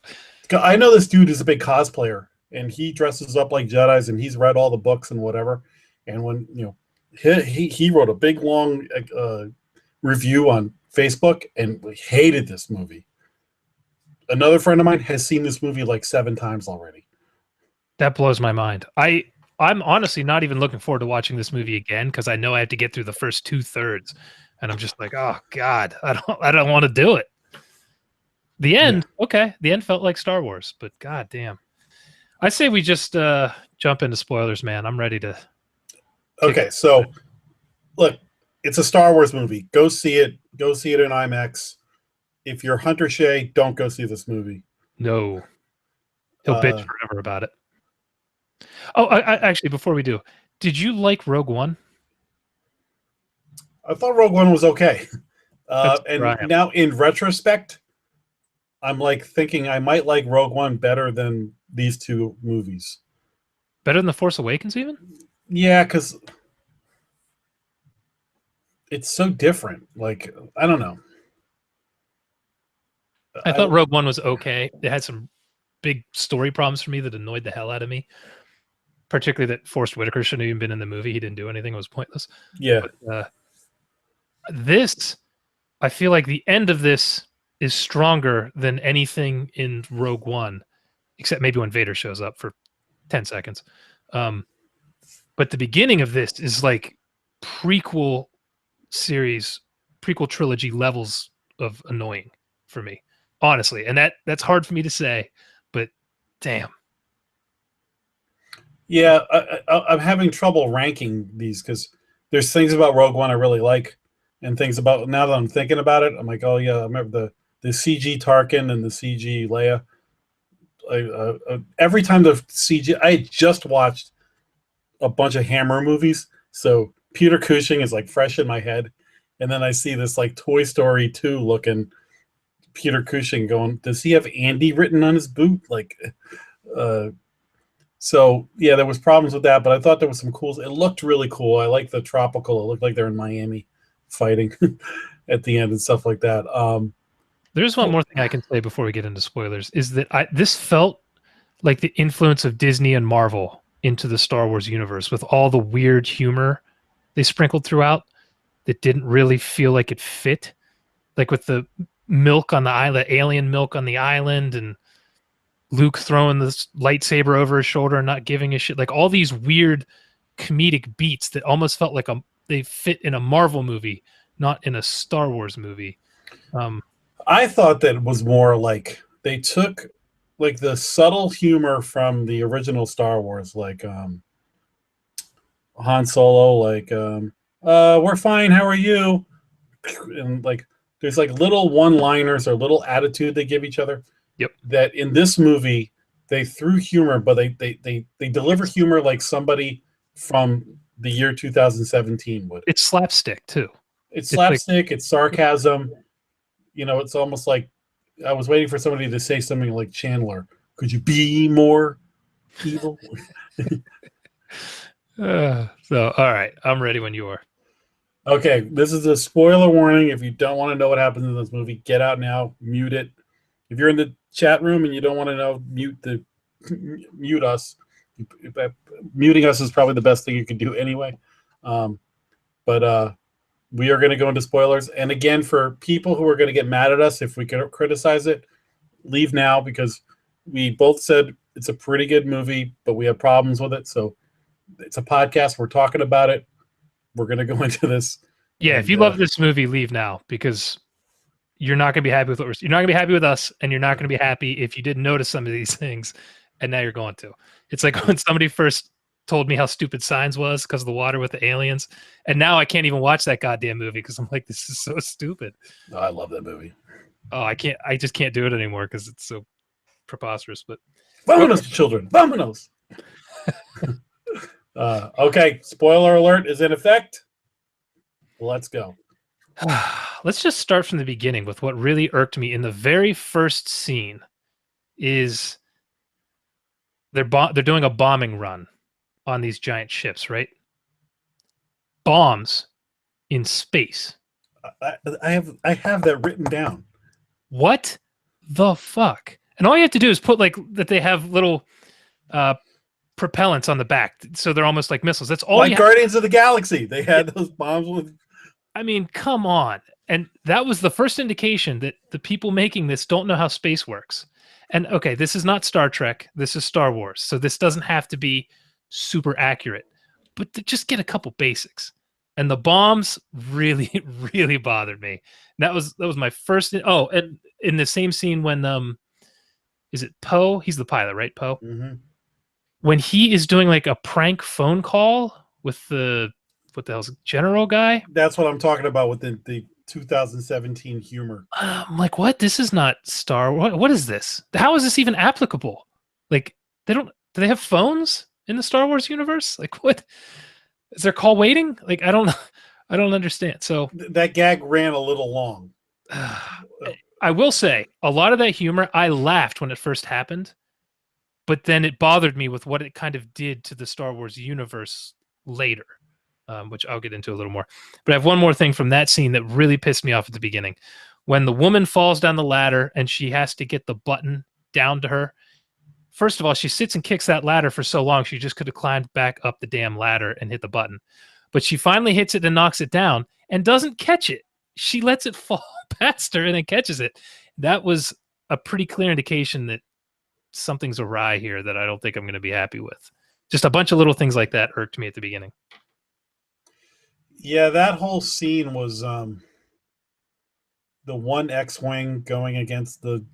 [SPEAKER 1] I know this dude is a big cosplayer, and he dresses up like Jedis, and he's read all the books and whatever. And when he wrote a big long review on Facebook and hated this movie. Another friend of mine has seen this movie like 7 times already.
[SPEAKER 2] That blows my mind. I'm honestly not even looking forward to watching this movie again, because I know I have to get through the first 2/3, and I'm just like, oh God, I don't want to do it. The end, okay. The end felt like Star Wars, but God damn. I say we just jump into spoilers, man. I'm ready to.
[SPEAKER 1] Okay, so look, it's a Star Wars movie. Go see it. Go see it in IMAX. If you're Hunter Shea, don't go see this movie.
[SPEAKER 2] No, he'll bitch forever about it. Oh, I actually, before we do, did you like Rogue One?
[SPEAKER 1] I thought Rogue One was okay. And
[SPEAKER 2] right.
[SPEAKER 1] now in retrospect, I'm like thinking I might like Rogue One better than these two movies.
[SPEAKER 2] Better than The Force Awakens, even?
[SPEAKER 1] Yeah, because it's so different. Like, I don't know.
[SPEAKER 2] I thought Rogue One was okay. It had some big story problems for me that annoyed the hell out of me. Particularly that Forrest Whitaker shouldn't have even been in the movie. He didn't do anything. It was pointless.
[SPEAKER 1] Yeah.
[SPEAKER 2] But, this, I feel like the end of this is stronger than anything in Rogue One, except maybe when Vader shows up for 10 seconds. But the beginning of this is like prequel series, prequel trilogy levels of annoying for me, honestly. And that's hard for me to say, but damn.
[SPEAKER 1] Yeah, I'm having trouble ranking these because there's things about Rogue One I really like, and things about, now that I'm thinking about it, I'm like, oh yeah, I remember the CG Tarkin and the CG Leia. Every time the CG, I just watched a bunch of Hammer movies, so Peter Cushing is like fresh in my head, and then I see this like Toy Story 2 looking Peter Cushing going, does he have Andy written on his boot? Like, so yeah, there was problems with that, but I thought there was some cool. It looked really cool. I like the tropical. It looked like they're in Miami fighting at the end and stuff like that.
[SPEAKER 2] There's one more thing I can say before we get into spoilers, is that this felt like the influence of Disney and Marvel into the Star Wars universe, with all the weird humor they sprinkled throughout that didn't really feel like it fit. Like with the milk on the island, alien milk on the island, and Luke throwing this lightsaber over his shoulder and not giving a shit. Like all these weird comedic beats that almost felt like they fit in a Marvel movie, not in a Star Wars movie.
[SPEAKER 1] I thought that was more like they took like the subtle humor from the original Star Wars, like Han Solo, like we're fine, how are you? And like there's like little one-liners or little attitude they give each other.
[SPEAKER 2] Yep.
[SPEAKER 1] That in this movie they threw humor, but they deliver humor like somebody from the year 2017 would.
[SPEAKER 2] It's slapstick too.
[SPEAKER 1] It's slapstick. It's sarcasm. You know, it's almost like I was waiting for somebody to say something like Chandler. Could you be more evil?
[SPEAKER 2] So, all right, I'm ready when you are.
[SPEAKER 1] Okay, this is a spoiler warning. If you don't want to know what happens in this movie, get out now. Mute it. If you're in the chat room and you don't want to know, mute us. Muting us is probably the best thing you can do anyway. But we are going to go into spoilers. And again, for people who are going to get mad at us if we can criticize it, leave now, because we both said it's a pretty good movie, but we have problems with it. So it's a podcast. We're talking about it. We're going to go into this.
[SPEAKER 2] Yeah,
[SPEAKER 1] and,
[SPEAKER 2] if you love this movie, leave now, because you're not going to be happy with what you're not going to be happy with us, and you're not going to be happy if you didn't notice some of these things, and now you're going to. It's like when somebody first told me how stupid Signs was because of the water with the aliens, and now I can't even watch that goddamn movie because I'm like, this is so stupid.
[SPEAKER 1] Oh, I love that movie.
[SPEAKER 2] Oh, I just can't do it anymore because it's so preposterous. But
[SPEAKER 1] Vamonos, children, vamonos. Okay, spoiler alert is in effect. Let's go.
[SPEAKER 2] Let's just start from the beginning with what really irked me in the very first scene. Is they're doing a bombing run on these giant ships, right? Bombs in space.
[SPEAKER 1] I have that written down.
[SPEAKER 2] What the fuck? And all you have to do is put like that they have little propellants on the back, so they're almost like missiles. That's all.
[SPEAKER 1] Like Guardians of the Galaxy, they had those bombs with.
[SPEAKER 2] I mean, come on. And that was the first indication that the people making this don't know how space works. And okay, this is not Star Trek. This is Star Wars. So this doesn't have to be super accurate, but to just get a couple basics. And the bombs really, really bothered me. That was my first. Oh, and in the same scene when is it Poe? He's the pilot, right? Poe.
[SPEAKER 1] Mm-hmm.
[SPEAKER 2] when he is doing like a prank phone call with the what the hell's general guy.
[SPEAKER 1] That's what I'm talking about with the 2017 humor.
[SPEAKER 2] I'm like, what? This is not Star Wars. What is this? How is this even applicable? Like, they don't. Do they have phones in the Star Wars universe? Like, what is their call waiting? Like, I don't understand. So
[SPEAKER 1] that gag ran a little long.
[SPEAKER 2] I will say a lot of that humor, I laughed when it first happened, but then it bothered me with what it kind of did to the Star Wars universe later, which I'll get into a little more. But I have one more thing from that scene that really pissed me off at the beginning. When the woman falls down the ladder and she has to get the button down to her. First of all, she sits and kicks that ladder for so long, she just could have climbed back up the damn ladder and hit the button. But she finally hits it and knocks it down and doesn't catch it. She lets it fall past her and then catches it. That was a pretty clear indication that something's awry here that I don't think I'm going to be happy with. Just a bunch of little things like that irked me at the beginning.
[SPEAKER 1] Yeah, that whole scene was the one X-Wing going against the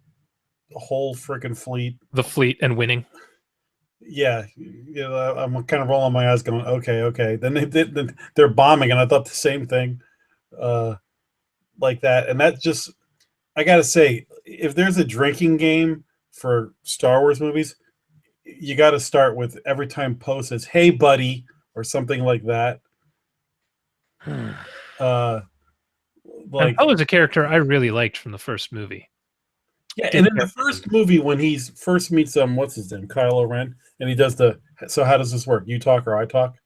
[SPEAKER 1] whole freaking fleet.
[SPEAKER 2] The fleet and winning.
[SPEAKER 1] Yeah, I'm kind of rolling my eyes going, okay. Then they're bombing, and I thought the same thing like that. And that just, I got to say, if there's a drinking game for Star Wars movies, you got to start with every time Poe says, "Hey, buddy," or something like that.
[SPEAKER 2] Like Poe is a character I really liked from the first movie.
[SPEAKER 1] Yeah, and in the first movie, when he first meets what's his name, Kylo Ren, and he does so how does this work? You talk or I talk?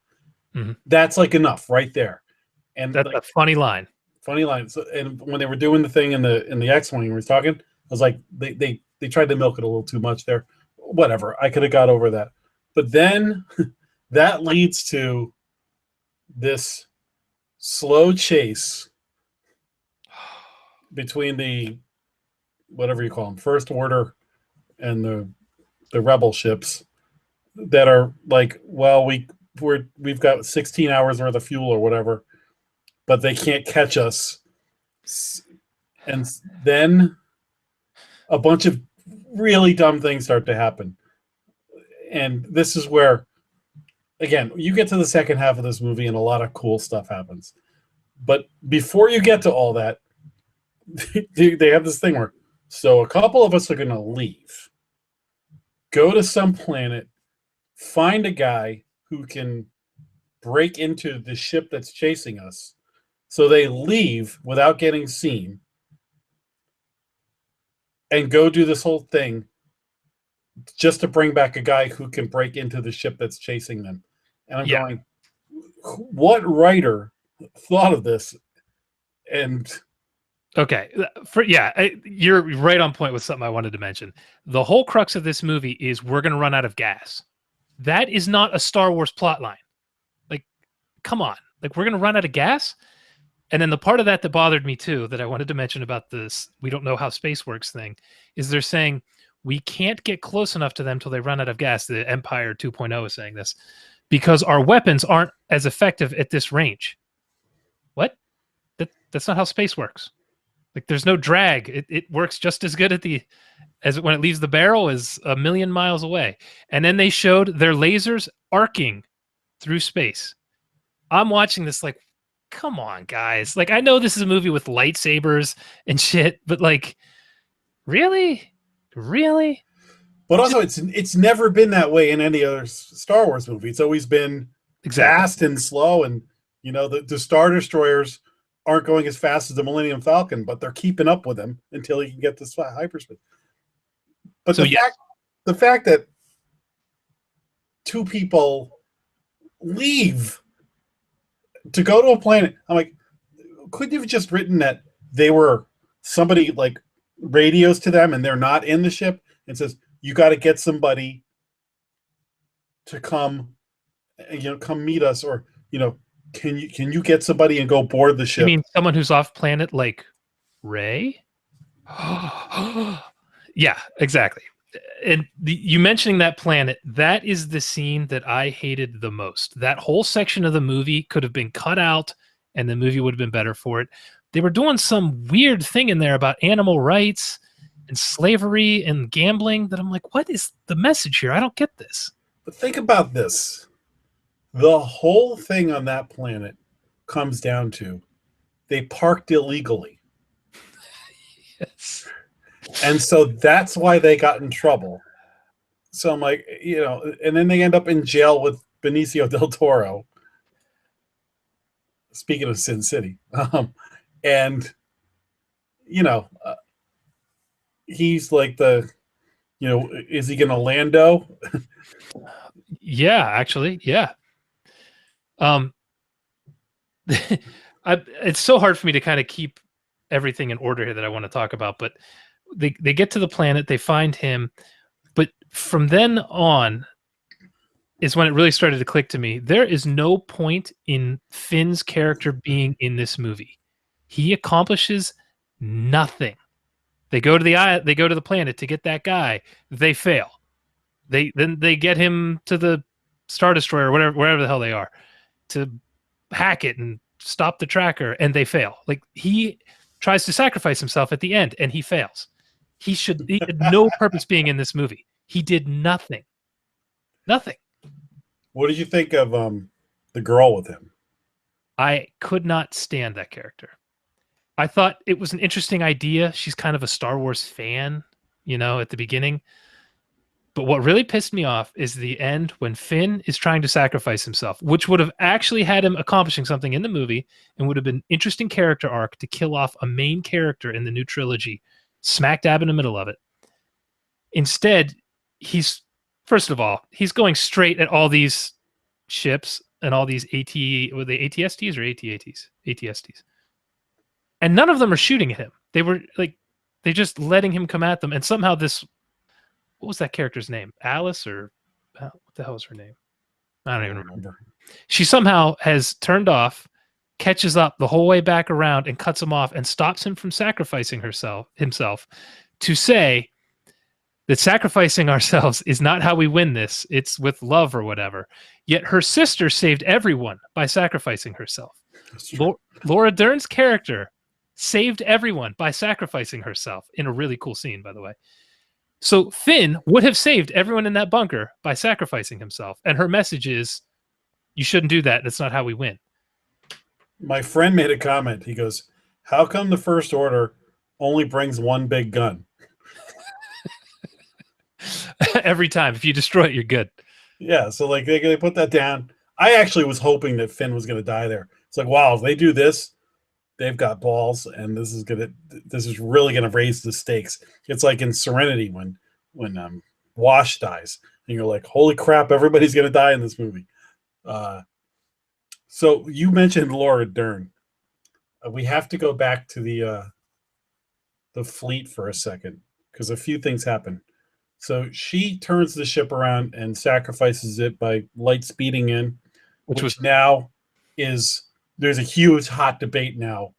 [SPEAKER 2] Mm-hmm.
[SPEAKER 1] That's like enough right there. And
[SPEAKER 2] that's like, a funny line.
[SPEAKER 1] Funny line. So, and when they were doing the thing in the X-Wing, we were talking, I was like, they tried to milk it a little too much there. Whatever, I could have got over that. But then that leads to this slow chase between the whatever you call them, First Order and the rebel ships that are like, well, we've got 16 hours worth of fuel or whatever, but they can't catch us. And then a bunch of really dumb things start to happen. And this is where, again, you get to the second half of this movie and a lot of cool stuff happens. But before you get to all that, they have this thing where, so a couple of us are going to leave, go to some planet, find a guy who can break into the ship that's chasing us. So they leave without getting seen and go do this whole thing just to bring back a guy who can break into the ship that's chasing them. And I'm going, what writer thought of this? And
[SPEAKER 2] okay, you're right on point with something I wanted to mention. The whole crux of this movie is we're going to run out of gas. That is not a Star Wars plotline. Like, come on. Like, we're going to run out of gas? And then the part of that bothered me, too, that I wanted to mention about this we don't know how space works thing, is they're saying we can't get close enough to them till they run out of gas. The Empire 2.0 is saying this. Because our weapons aren't as effective at this range. What? That's not how space works. Like, there's no drag. It works just as good as when it leaves the barrel as a million miles away. And then they showed their lasers arcing through space. I'm watching this like, come on, guys. Like, I know this is a movie with lightsabers and shit, but like, really? Really?
[SPEAKER 1] But also, it's never been that way in any other Star Wars movie. It's always been fast and slow, and the Star Destroyers aren't going as fast as the Millennium Falcon, but they're keeping up with him until he can get to hyperspace. But the fact that two people leave to go to a planet, I'm like, couldn't you have just written that somebody like radios to them and they're not in the ship and says, you got to get somebody to come meet us, or can you get somebody and go board the ship?
[SPEAKER 2] You mean someone who's off planet like Rey? Yeah, exactly. And you mentioning that planet, that is the scene that I hated the most. That whole section of the movie could have been cut out and the movie would have been better for it. They were doing some weird thing in there about animal rights and slavery and gambling that I'm like, what is the message here? I don't get this.
[SPEAKER 1] But think about this. The whole thing on that planet comes down to they parked illegally.
[SPEAKER 2] Yes.
[SPEAKER 1] And so that's why they got in trouble. So I'm like, and then they end up in jail with Benicio del Toro. Speaking of Sin City. And, he's like is he going to Lando?
[SPEAKER 2] Yeah, actually. Yeah. It's so hard for me to kind of keep everything in order here that I want to talk about, but they get to the planet, they find him, but from then on is when it really started to click to me. There is no point in Finn's character being in this movie. He accomplishes nothing. They go to the planet to get that guy. They fail. They get him to the Star Destroyer, wherever the hell they are, to hack it and stop the tracker, and they fail. Like, he tries to sacrifice himself at the end and he fails. He had no purpose being in this movie. He did nothing.
[SPEAKER 1] What did you think of the girl with him?
[SPEAKER 2] I could not stand that character. I thought it was an interesting idea. She's kind of a Star Wars fan, at the beginning. But what really pissed me off is the end when Finn is trying to sacrifice himself, which would have actually had him accomplishing something in the movie and would have been an interesting character arc to kill off a main character in the new trilogy, smack dab in the middle of it. Instead, first of all, he's going straight at all these ships and all these were they ATSTs or ATATs? ATSTs. And none of them are shooting at him. They were they're just letting him come at them. And somehow what was that character's name? Alice, or what the hell is her name? I don't even remember. She somehow has turned off, catches up the whole way back around and cuts him off and stops him from sacrificing himself to say that sacrificing ourselves is not how we win this. It's with love or whatever. Yet her sister saved everyone by sacrificing herself. Laura Dern's character saved everyone by sacrificing herself in a really cool scene, by the way. So Finn would have saved everyone in that bunker by sacrificing himself. And her message is, you shouldn't do that. That's not how we win.
[SPEAKER 1] My friend made a comment. He goes, how come the First Order only brings one big gun?
[SPEAKER 2] Every time. If you destroy it, you're good.
[SPEAKER 1] Yeah, so they put that down. I actually was hoping that Finn was going to die there. It's like, wow, if they do this, they've got balls, and this is really going to raise the stakes. It's like in Serenity when Wash dies, and you're like, holy crap, everybody's going to die in this movie. So you mentioned Laura Dern. We have to go back to the fleet for a second because a few things happen. So she turns the ship around and sacrifices it by light speeding in, which now is. There's a huge hot debate now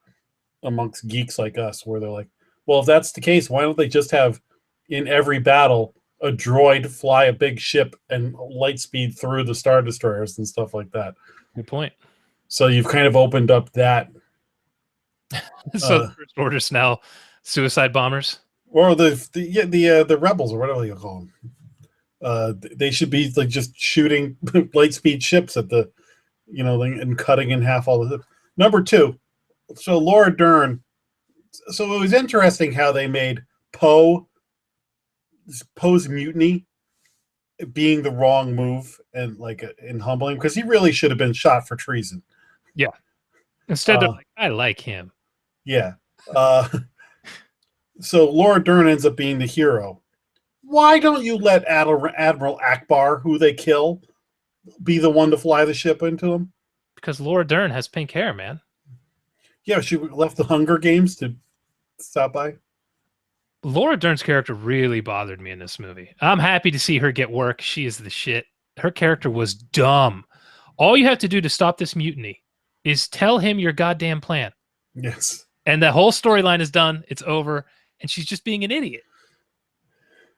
[SPEAKER 1] amongst geeks like us where they're like, well, if that's the case, why don't they just have in every battle a droid fly a big ship and light speed through the Star Destroyers and stuff like that?
[SPEAKER 2] Good point.
[SPEAKER 1] So you've kind of opened up that.
[SPEAKER 2] So the First Order's now suicide bombers?
[SPEAKER 1] Or the rebels or whatever you call them. They should be like just shooting light speed ships at the and cutting in half all of it. Number two, so Laura Dern. So it was interesting how they made Poe's mutiny being the wrong move and in humbling because he really should have been shot for treason.
[SPEAKER 2] Yeah. Instead of I like him.
[SPEAKER 1] Yeah. So Laura Dern ends up being the hero. Why don't you let Admiral Akbar, who they kill, be the one to fly the ship into them?
[SPEAKER 2] Because Laura Dern has pink hair, man.
[SPEAKER 1] Yeah, she left the Hunger Games to stop by.
[SPEAKER 2] Laura Dern's character really bothered me in this movie. I'm happy to see her get work. She is the shit. Her character was dumb. All you have to do to stop this mutiny is tell him your goddamn plan.
[SPEAKER 1] Yes.
[SPEAKER 2] And the whole storyline is done. It's over. And she's just being an idiot.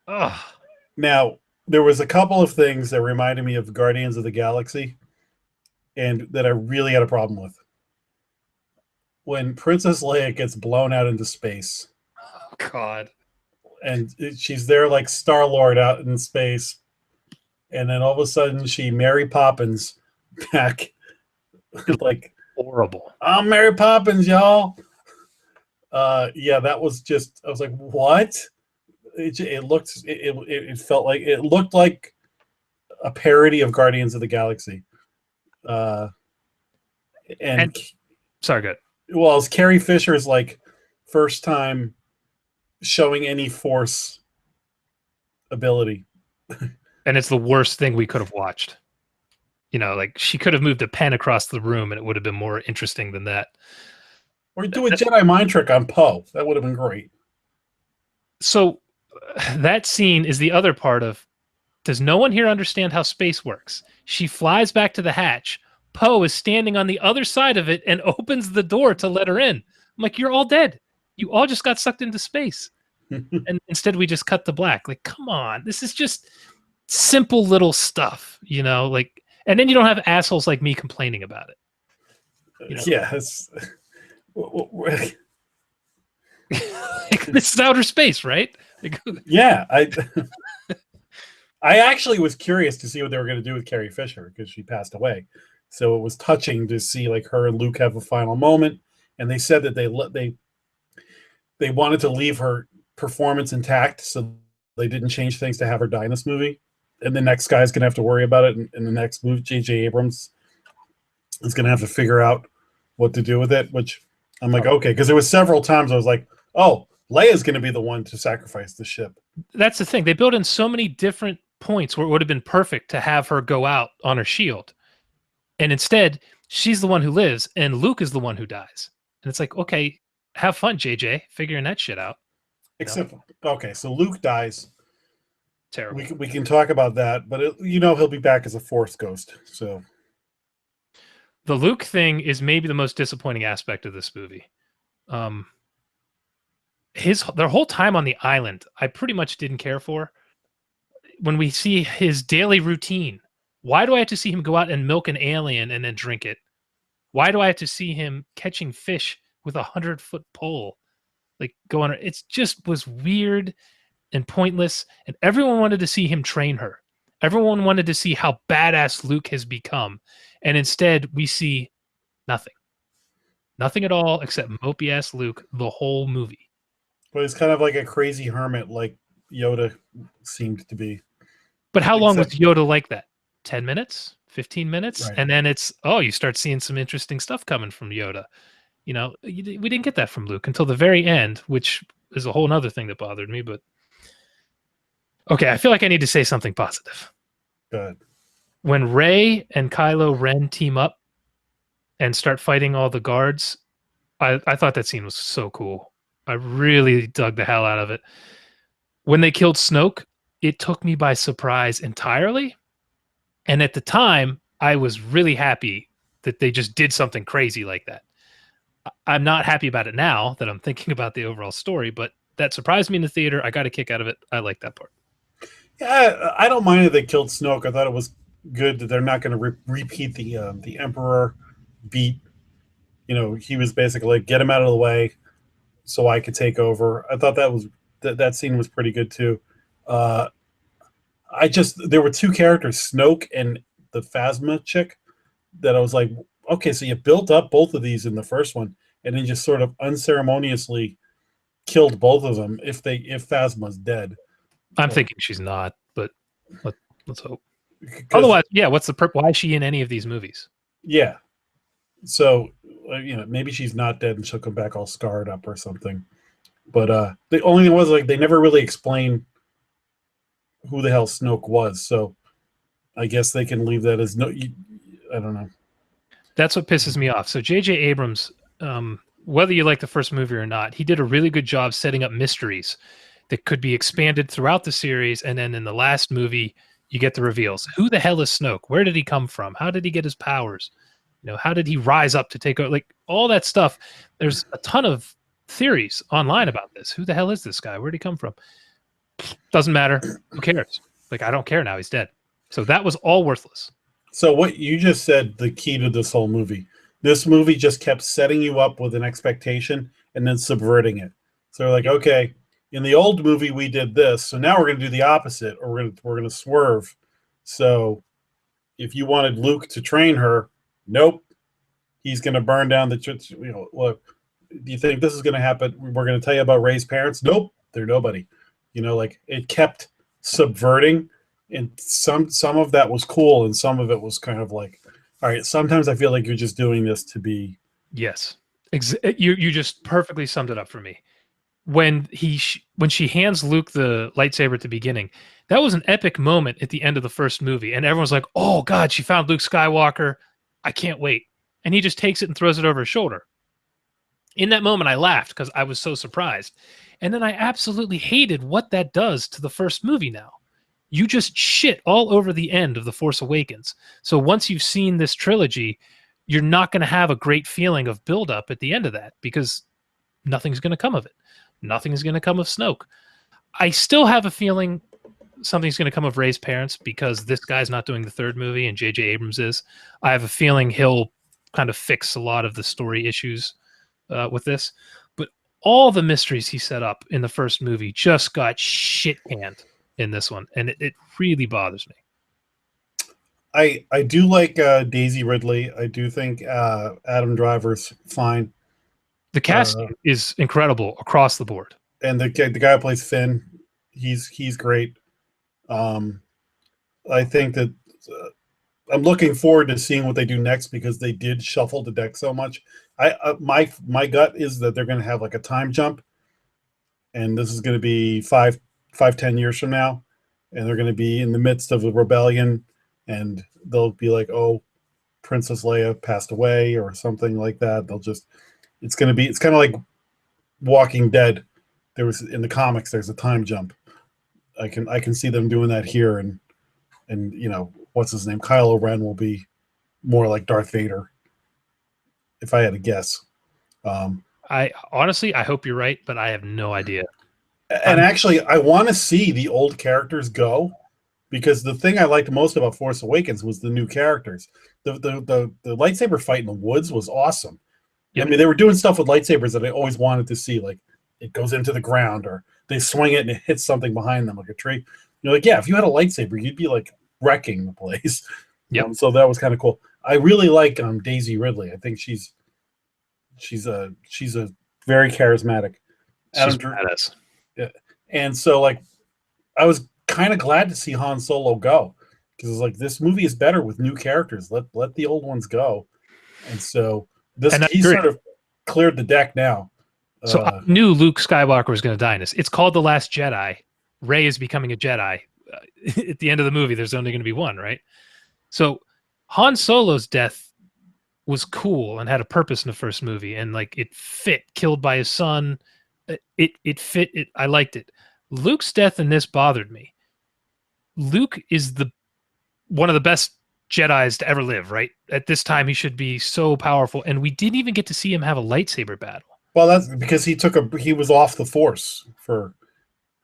[SPEAKER 2] Ugh.
[SPEAKER 1] Now, there was a couple of things that reminded me of Guardians of the Galaxy and that I really had a problem with. When Princess Leia gets blown out into space.
[SPEAKER 2] Oh, God.
[SPEAKER 1] And she's there like Star-Lord out in space. and then all of a sudden she Mary Poppins back, like
[SPEAKER 2] Horrible.
[SPEAKER 1] I'm Mary Poppins, y'all. Yeah, that was just. I was like, what? It felt like it looked like a parody of Guardians of the Galaxy. And
[SPEAKER 2] sorry, good.
[SPEAKER 1] Well, it's Carrie Fisher's like first time showing any force ability.
[SPEAKER 2] And it's the worst thing we could have watched. You know, like she could have moved a pen across the room and it would have been more interesting than that.
[SPEAKER 1] Or do a Jedi mind trick on Poe. That would have been great.
[SPEAKER 2] So that scene is the other part of, does no one here understand how space works? She flies back to the hatch. Poe is standing on the other side of it and opens the door to let her in. I'm like, you're all dead. You all just got sucked into space. And instead we just cut to black. Like, come on. This is just simple little stuff, you know, like, and then you don't have assholes like me complaining about it.
[SPEAKER 1] You know? Yes.
[SPEAKER 2] This is outer space, right?
[SPEAKER 1] Yeah. I actually was curious to see what they were going to do with Carrie Fisher because she passed away. So it was touching to see like her and Luke have a final moment. And they said that they wanted to leave her performance intact, so they didn't change things to have her die in this movie. And the next guy's going to have to worry about it in the next movie. J.J. Abrams is going to have to figure out what to do with it, which I'm like, okay, because there was several times I was like, oh, Leia's going to be the one to sacrifice the ship.
[SPEAKER 2] That's the thing. They built in so many different points where it would have been perfect to have her go out on her shield. And instead, she's the one who lives, and Luke is the one who dies. And it's like, okay, have fun, JJ, figuring that shit out.
[SPEAKER 1] Except, okay, so Luke dies.
[SPEAKER 2] Terrible.
[SPEAKER 1] We can talk about that, but he'll be back as a Force ghost. So
[SPEAKER 2] the Luke thing is maybe the most disappointing aspect of this movie. Their whole time on the island, I pretty much didn't care for. When we see his daily routine, why do I have to see him go out and milk an alien and then drink it? Why do I have to see him catching fish with a 100-foot pole? Like going, it just was weird and pointless. And everyone wanted to see him train her. Everyone wanted to see how badass Luke has become. And instead we see nothing. Nothing at all except mopey ass Luke the whole movie.
[SPEAKER 1] But it's kind of like a crazy hermit like Yoda seemed to be.
[SPEAKER 2] But how long was Yoda like that? 10 minutes? 15 minutes?
[SPEAKER 1] Right.
[SPEAKER 2] And then you start seeing some interesting stuff coming from Yoda. You know, we didn't get that from Luke until the very end, which is a whole nother thing that bothered me. But okay, I feel like I need to say something positive.
[SPEAKER 1] Good.
[SPEAKER 2] When Rey and Kylo Ren team up and start fighting all the guards, I thought that scene was so cool. I really dug the hell out of it. When they killed Snoke, it took me by surprise entirely. And at the time, I was really happy that they just did something crazy like that. I'm not happy about it now that I'm thinking about the overall story, but that surprised me in the theater. I got a kick out of it. I like that part.
[SPEAKER 1] Yeah, I don't mind that they killed Snoke. I thought it was good that they're not going to repeat the Emperor beat. You know, he was basically like, get him out of the way so I could take over. I thought that scene was pretty good too. There were two characters, Snoke and the Phasma chick, that I was like, okay, so you built up both of these in the first one, and then just sort of unceremoniously killed both of them if Phasma's dead.
[SPEAKER 2] I'm thinking she's not, but let's hope. Otherwise, yeah, what's the why is she in any of these movies?
[SPEAKER 1] Yeah. So, maybe she's not dead and she'll come back all scarred up or something. But the only thing was, like, they never really explained who the hell Snoke was. So I guess they can leave that as I don't know. That's
[SPEAKER 2] what pisses me off. So J.J. Abrams, whether you like the first movie or not, he did a really good job setting up mysteries that could be expanded throughout the series. And then in the last movie, you get the reveals. Who the hell is Snoke? Where did he come from? How did he get his powers? How did he rise up to take over? Like all that stuff. There's a ton of theories online about this. Who the hell is this guy? Where'd he come from? Doesn't matter. Who cares? Like, I don't care now. He's dead. So that was all worthless.
[SPEAKER 1] So what you just said, the key to this whole movie, this movie just kept setting you up with an expectation and then subverting it. So they're like, okay, in the old movie, we did this. So now we're going to do the opposite, or we're going to swerve So if you wanted Luke to train her, nope, he's going to burn down the church. Look, do you think this is going to happen? We're going to tell you about Rey's parents. Nope, they're nobody. Like it kept subverting, and some of that was cool, and some of it was kind of like, all right. Sometimes I feel like you're just doing this to be.
[SPEAKER 2] Yes, you just perfectly summed it up for me. When she hands Luke the lightsaber at the beginning, that was an epic moment at the end of the first movie, and everyone's like, "Oh God, she found Luke Skywalker! I can't wait!" And he just takes it and throws it over his shoulder. In that moment, I laughed because I was so surprised, and then I absolutely hated what that does to the first movie. Now, you just shit all over the end of The Force Awakens. So once you've seen this trilogy, you're not going to have a great feeling of buildup at the end of that because nothing's going to come of it. Nothing's going to come of Snoke. I still have a feeling something's going to come of Rey's parents because this guy's not doing the third movie and J.J. Abrams is. I have a feeling he'll kind of fix a lot of the story issues with this. But all the mysteries he set up in the first movie just got shit canned in this one, and it really bothers me.
[SPEAKER 1] I do like Daisy Ridley. I do think Adam Driver's fine.
[SPEAKER 2] The casting is incredible across the board,
[SPEAKER 1] and the guy who plays Finn, he's great. I think that I'm looking forward to seeing what they do next because they did shuffle the deck so much. My gut is that they're going to have like a time jump, and this is going to be 10 years from now, and they're going to be in the midst of a rebellion, and they'll be like, "Oh, Princess Leia passed away," or something like that. It's kind of like Walking Dead. There was in the comics, there's a time jump. I can see them doing that here, and what's his name? Kylo Ren will be more like Darth Vader, if I had to guess.
[SPEAKER 2] I honestly, I hope you're right, but I have no idea.
[SPEAKER 1] And actually, I want to see the old characters go, because the thing I liked most about Force Awakens was the new characters. The lightsaber fight in the woods was awesome. Yep. I mean, they were doing stuff with lightsabers that I always wanted to see, like it goes into the ground, or they swing it and it hits something behind them, like a tree. You're like, yeah, if you had a lightsaber, you'd be like wrecking the place.
[SPEAKER 2] Yep.
[SPEAKER 1] So that was kind of cool. I really like Daisy Ridley. I think she's a very charismatic.
[SPEAKER 2] She's badass.
[SPEAKER 1] Yeah. And so like I was kind of glad to see Han Solo go, because it's like this movie is better with new characters. Let the old ones go. And so he's sort of cleared the deck now.
[SPEAKER 2] So I knew Luke Skywalker was going to die in this. It's called The Last Jedi. Rey is becoming a Jedi. At the end of the movie, there's only going to be one, right? So Han Solo's death was cool and had a purpose in the first movie, and like it fit. Killed by his son, it fit. I liked it. Luke's death in this bothered me. Luke is one of the best Jedis to ever live, right? At this time, he should be so powerful, and we didn't even get to see him have a lightsaber battle.
[SPEAKER 1] Well, that's because he was off the Force for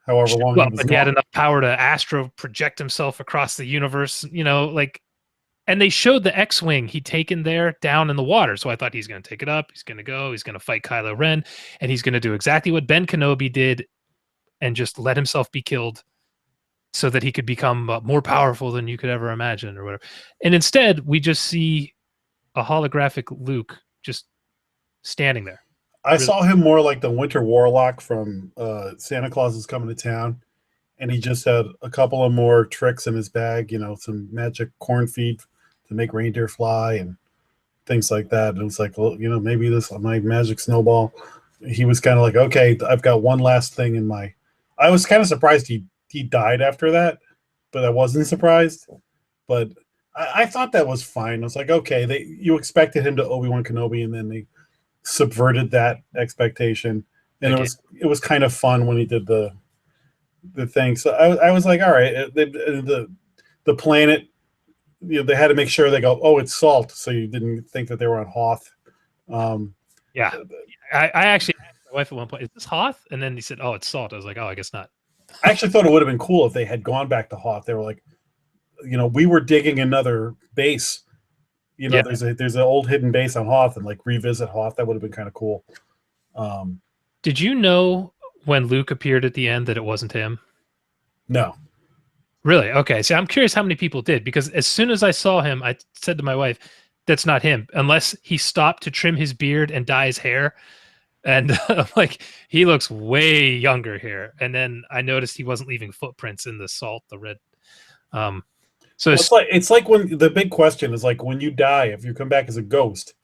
[SPEAKER 1] however long he was.
[SPEAKER 2] But he had enough power to astro project himself across the universe, and they showed the X-Wing he'd taken there down in the water. So I thought he's going to take it up. He's going to go. He's going to fight Kylo Ren, and he's going to do exactly what Ben Kenobi did and just let himself be killed so that he could become more powerful than you could ever imagine or whatever. And instead, we just see a holographic Luke just standing there.
[SPEAKER 1] I saw him more like the Winter Warlock from Santa Claus is Coming to Town, and he just had a couple of more tricks in his bag, some magic corn feed to make reindeer fly and things like that. And it was like, well, maybe this my magic snowball. He was kind of like, okay, I've got one last thing in my. I was kind of surprised he died after that, but I wasn't surprised. But I thought that was fine. I was like, okay, you expected him to Obi-Wan Kenobi, and then they subverted that expectation, and it was kind of fun when he did the thing. So I was like, all right, the planet, they had to make sure they go, oh, it's salt, so you didn't think that they were on Hoth.
[SPEAKER 2] Yeah, I actually asked my wife at one point, is this Hoth? And then he said, oh, it's salt. I was like, oh, I guess not.
[SPEAKER 1] I actually thought it would have been cool if they had gone back to Hoth. They were like, we were digging another base. There's an old hidden base on Hoth, and like revisit Hoth. That would have been kind of cool.
[SPEAKER 2] Did you know when Luke appeared at the end that it wasn't him?
[SPEAKER 1] No.
[SPEAKER 2] Really? Okay. See, I'm curious how many people did, because as soon as I saw him, I said to my wife, "That's not him, unless he stopped to trim his beard and dye his hair." And I'm like, he looks way younger here. And then I noticed he wasn't leaving footprints in the salt, the red. Um, so
[SPEAKER 1] Well, it's like when the big question is like when you die, if you come back as a ghost,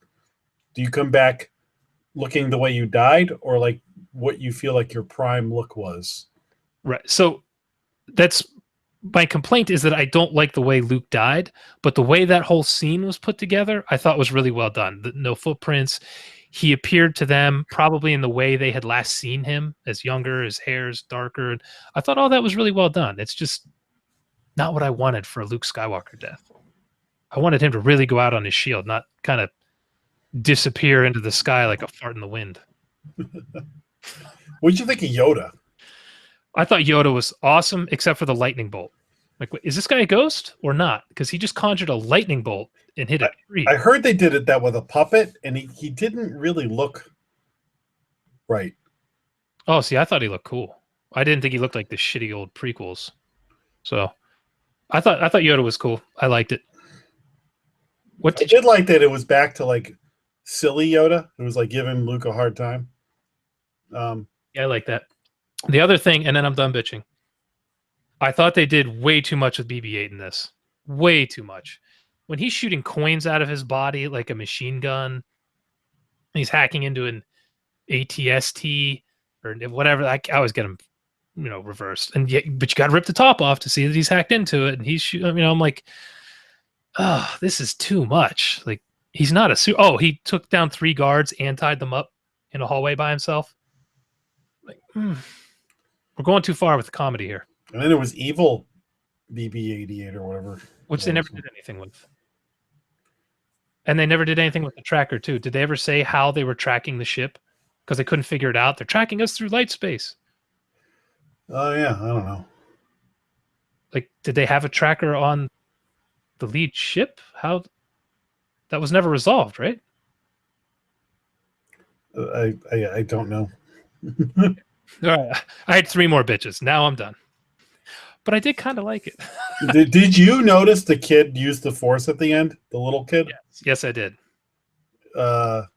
[SPEAKER 1] do you come back looking the way you died, or like what you feel like your prime look was?
[SPEAKER 2] right. So that's my complaint, is that I don't like the way Luke died, but the way that whole scene was put together, I thought was really well done. No footprints. He appeared to them probably in the way they had last seen him, as younger, his hair's darker. And I thought all that was really well done. It's just not what I wanted for a Luke Skywalker death. I wanted him to really go out on his shield, not kind of disappear into the sky like a fart in the wind.
[SPEAKER 1] What did you think of Yoda?
[SPEAKER 2] I thought Yoda was awesome, except for the lightning bolt. Like, is this guy a ghost or not? Because he just conjured a lightning bolt and hit a tree.
[SPEAKER 1] I heard they did it that with a puppet, and he didn't really look right.
[SPEAKER 2] Oh, see, I thought he looked cool. I didn't think he looked like the shitty old prequels. So I thought Yoda was cool. I liked it. What
[SPEAKER 1] I did like that it was back to like silly Yoda. It was like giving Luke a hard time.
[SPEAKER 2] Yeah, I like that. The other thing, and then I'm done bitching. I thought they did way too much with BB-8 in this. Way too much. When he's shooting coins out of his body like a machine gun, he's hacking into an ATST or whatever. I always get him, reversed. And yet, but you got to rip the top off to see that he's hacked into it. And he's shooting. I'm like, oh, this is too much. Like, he's not a suit. Oh, he took down 3 guards and tied them up in a hallway by himself. Like, we're going too far with the comedy here.
[SPEAKER 1] And then it was evil BB-88 or whatever,
[SPEAKER 2] which they never did anything with. And they never did anything with the tracker too. Did they ever say how they were tracking the ship? Because they couldn't figure it out. They're tracking us through light space.
[SPEAKER 1] Oh yeah, I don't know.
[SPEAKER 2] Like, did they have a tracker on the lead ship? How? That was never resolved, right?
[SPEAKER 1] I don't know.
[SPEAKER 2] All right, I had 3 more bitches. Now I'm done. But I did kind of like it.
[SPEAKER 1] Did you notice the kid use the Force at the end? The little kid?
[SPEAKER 2] Yes, I did.
[SPEAKER 1] So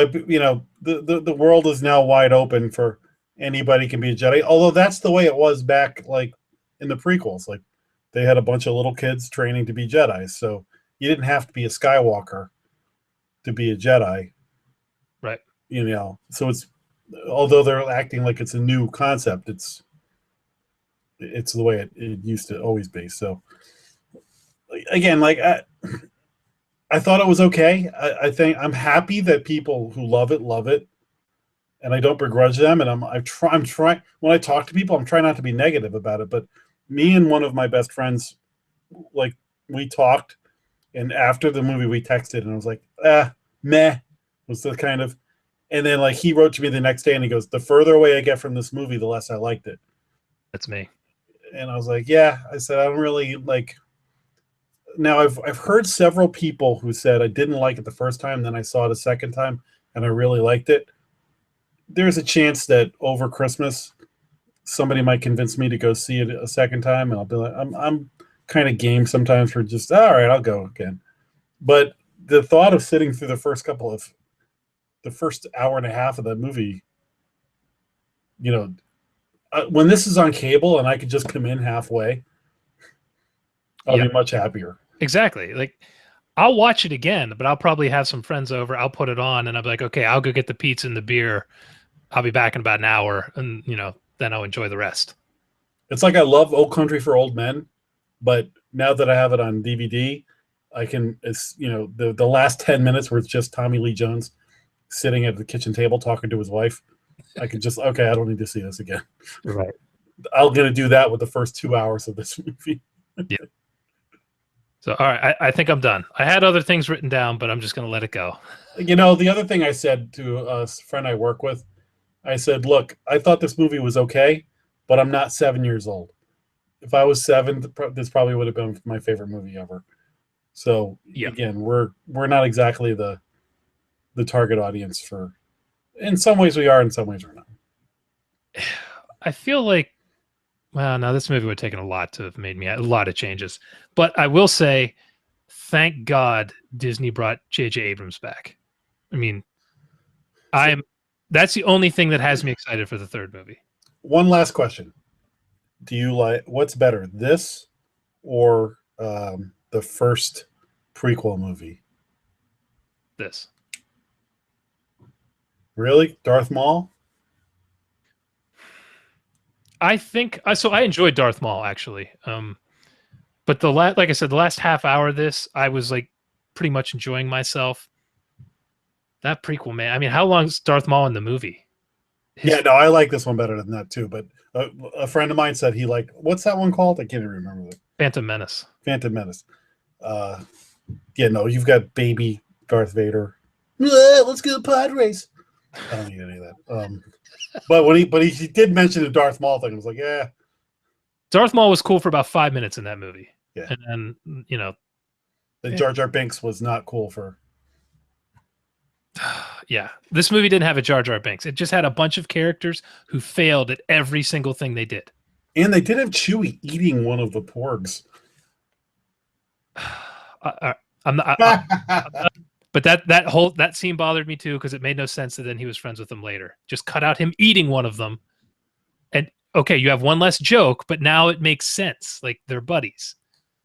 [SPEAKER 1] the world is now wide open for anybody can be a Jedi. Although that's the way it was back like in the prequels. Like they had a bunch of little kids training to be Jedi. So you didn't have to be a Skywalker to be a Jedi.
[SPEAKER 2] Right.
[SPEAKER 1] So it's, although they're acting like it's a new concept, it's the way it used to always be. So again, like I thought it was okay. I think I'm happy that people who love it, and I don't begrudge them. And I'm trying when I talk to people, I'm trying not to be negative about it. But me and one of my best friends, like we talked, and after the movie we texted, and I was like, meh, was the kind of, and then like he wrote to me the next day, and he goes, the further away I get from this movie, the less I liked it.
[SPEAKER 2] That's me.
[SPEAKER 1] And I was like, yeah. I said, I don't really like. Now I've heard several people who said I didn't like it the first time, then I saw it a second time, and I really liked it. There's a chance that over Christmas, somebody might convince me to go see it a second time, and I'll be like, I'm kind of game sometimes for just all right, I'll go again. But the thought of sitting through the first hour and a half of that movie, when this is on cable and I could just come in halfway, I'll be much happier.
[SPEAKER 2] Exactly. Like, I'll watch it again, but I'll probably have some friends over. I'll put it on and I'll be like, okay, I'll go get the pizza and the beer. I'll be back in about an hour, and then I'll enjoy the rest.
[SPEAKER 1] It's like I love Old Country for Old Men, but now that I have it on DVD, I can, the last 10 minutes where it's just Tommy Lee Jones sitting at the kitchen table talking to his wife. I could just, okay, I don't need to see this again.
[SPEAKER 2] Right.
[SPEAKER 1] I'm going to do that with the first 2 hours of this movie.
[SPEAKER 2] Yeah. So, all right, I think I'm done. I had other things written down, but I'm just going to let it go.
[SPEAKER 1] The other thing I said to a friend I work with, I said, look, I thought this movie was okay, but I'm not 7 years old. If I was 7, this probably would have been my favorite movie ever. So, Again, we're not exactly the target audience for. In some ways we are, in some ways we're not.
[SPEAKER 2] I feel like Well, no, this movie would have taken a lot to have made me a lot of changes. But I will say, thank God Disney brought J.J. Abrams back. I mean, that's the only thing that has me excited for the third movie.
[SPEAKER 1] One last question. Do you like, what's better, this or the first prequel movie?
[SPEAKER 2] This.
[SPEAKER 1] Really? Darth Maul?
[SPEAKER 2] I think so. I enjoyed Darth Maul actually, but like I said, the last half hour of this, I was like pretty much enjoying myself. That prequel, man. I mean, how long is Darth Maul in the movie?
[SPEAKER 1] Yeah, no, I like this one better than that too. But a friend of mine said he liked, what's that one called? I can't even remember.
[SPEAKER 2] Phantom Menace.
[SPEAKER 1] Phantom Menace. Yeah, no, you've got baby Darth Vader. Let's go pod race. I don't need any of that. But he did mention the Darth Maul thing. I was like, yeah.
[SPEAKER 2] Darth Maul was cool for about 5 minutes in that movie.
[SPEAKER 1] Yeah.
[SPEAKER 2] And then, you know.
[SPEAKER 1] The Jar Jar Binks was not cool for.
[SPEAKER 2] Yeah. This movie didn't have a Jar Jar Binks. It just had a bunch of characters who failed at every single thing they did.
[SPEAKER 1] And they did have Chewie eating one of the porgs.
[SPEAKER 2] I'm not, but that scene bothered me too, because it made no sense that then he was friends with them later. Just cut out him eating one of them. And okay, you have one less joke, but now it makes sense. Like they're buddies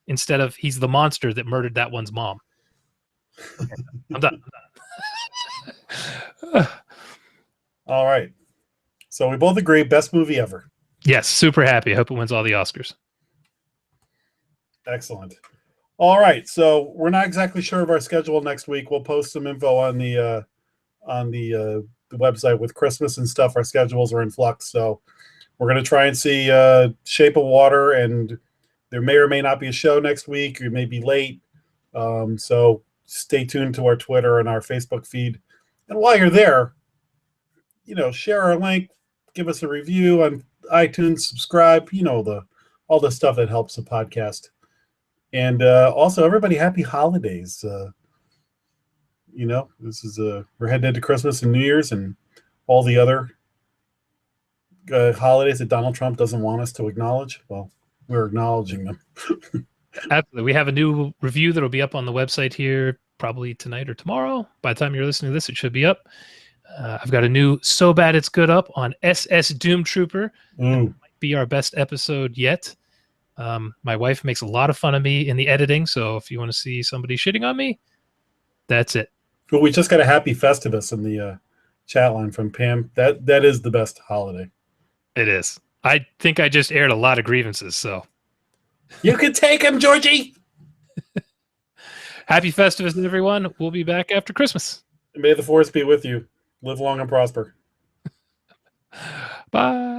[SPEAKER 2] instead of he's the monster that murdered that one's mom. Okay, I'm done.
[SPEAKER 1] All right. So we both agree, best movie ever.
[SPEAKER 2] Yes, super happy. I hope it wins all the Oscars.
[SPEAKER 1] Excellent. All right. So we're not exactly sure of our schedule next week. We'll post some info on the website with Christmas and stuff. Our schedules are in flux. So we're going to try and see Shape of Water, and there may or may not be a show next week. We may be late. So stay tuned to our Twitter and our Facebook feed. And while you're there, share our link, give us a review on iTunes, subscribe, all the stuff that helps the podcast. And also, everybody, happy holidays. This is we're heading into Christmas and New Year's and all the other holidays that Donald Trump doesn't want us to acknowledge. Well, we're acknowledging them.
[SPEAKER 2] Absolutely. We have a new review that will be up on the website here probably tonight or tomorrow. By the time you're listening to this, it should be up. I've got a new So Bad It's Good up on SS Doom Trooper. Might be our best episode yet. My wife makes a lot of fun of me in the editing, so if you want to see somebody shitting on me, that's it.
[SPEAKER 1] Well, we just got a Happy Festivus in the chat line from Pam. That is the best holiday.
[SPEAKER 2] It is. I think I just aired a lot of grievances, so.
[SPEAKER 1] You can take him, Georgie!
[SPEAKER 2] Happy Festivus, everyone. We'll be back after Christmas.
[SPEAKER 1] May the force be with you. Live long and prosper.
[SPEAKER 2] Bye.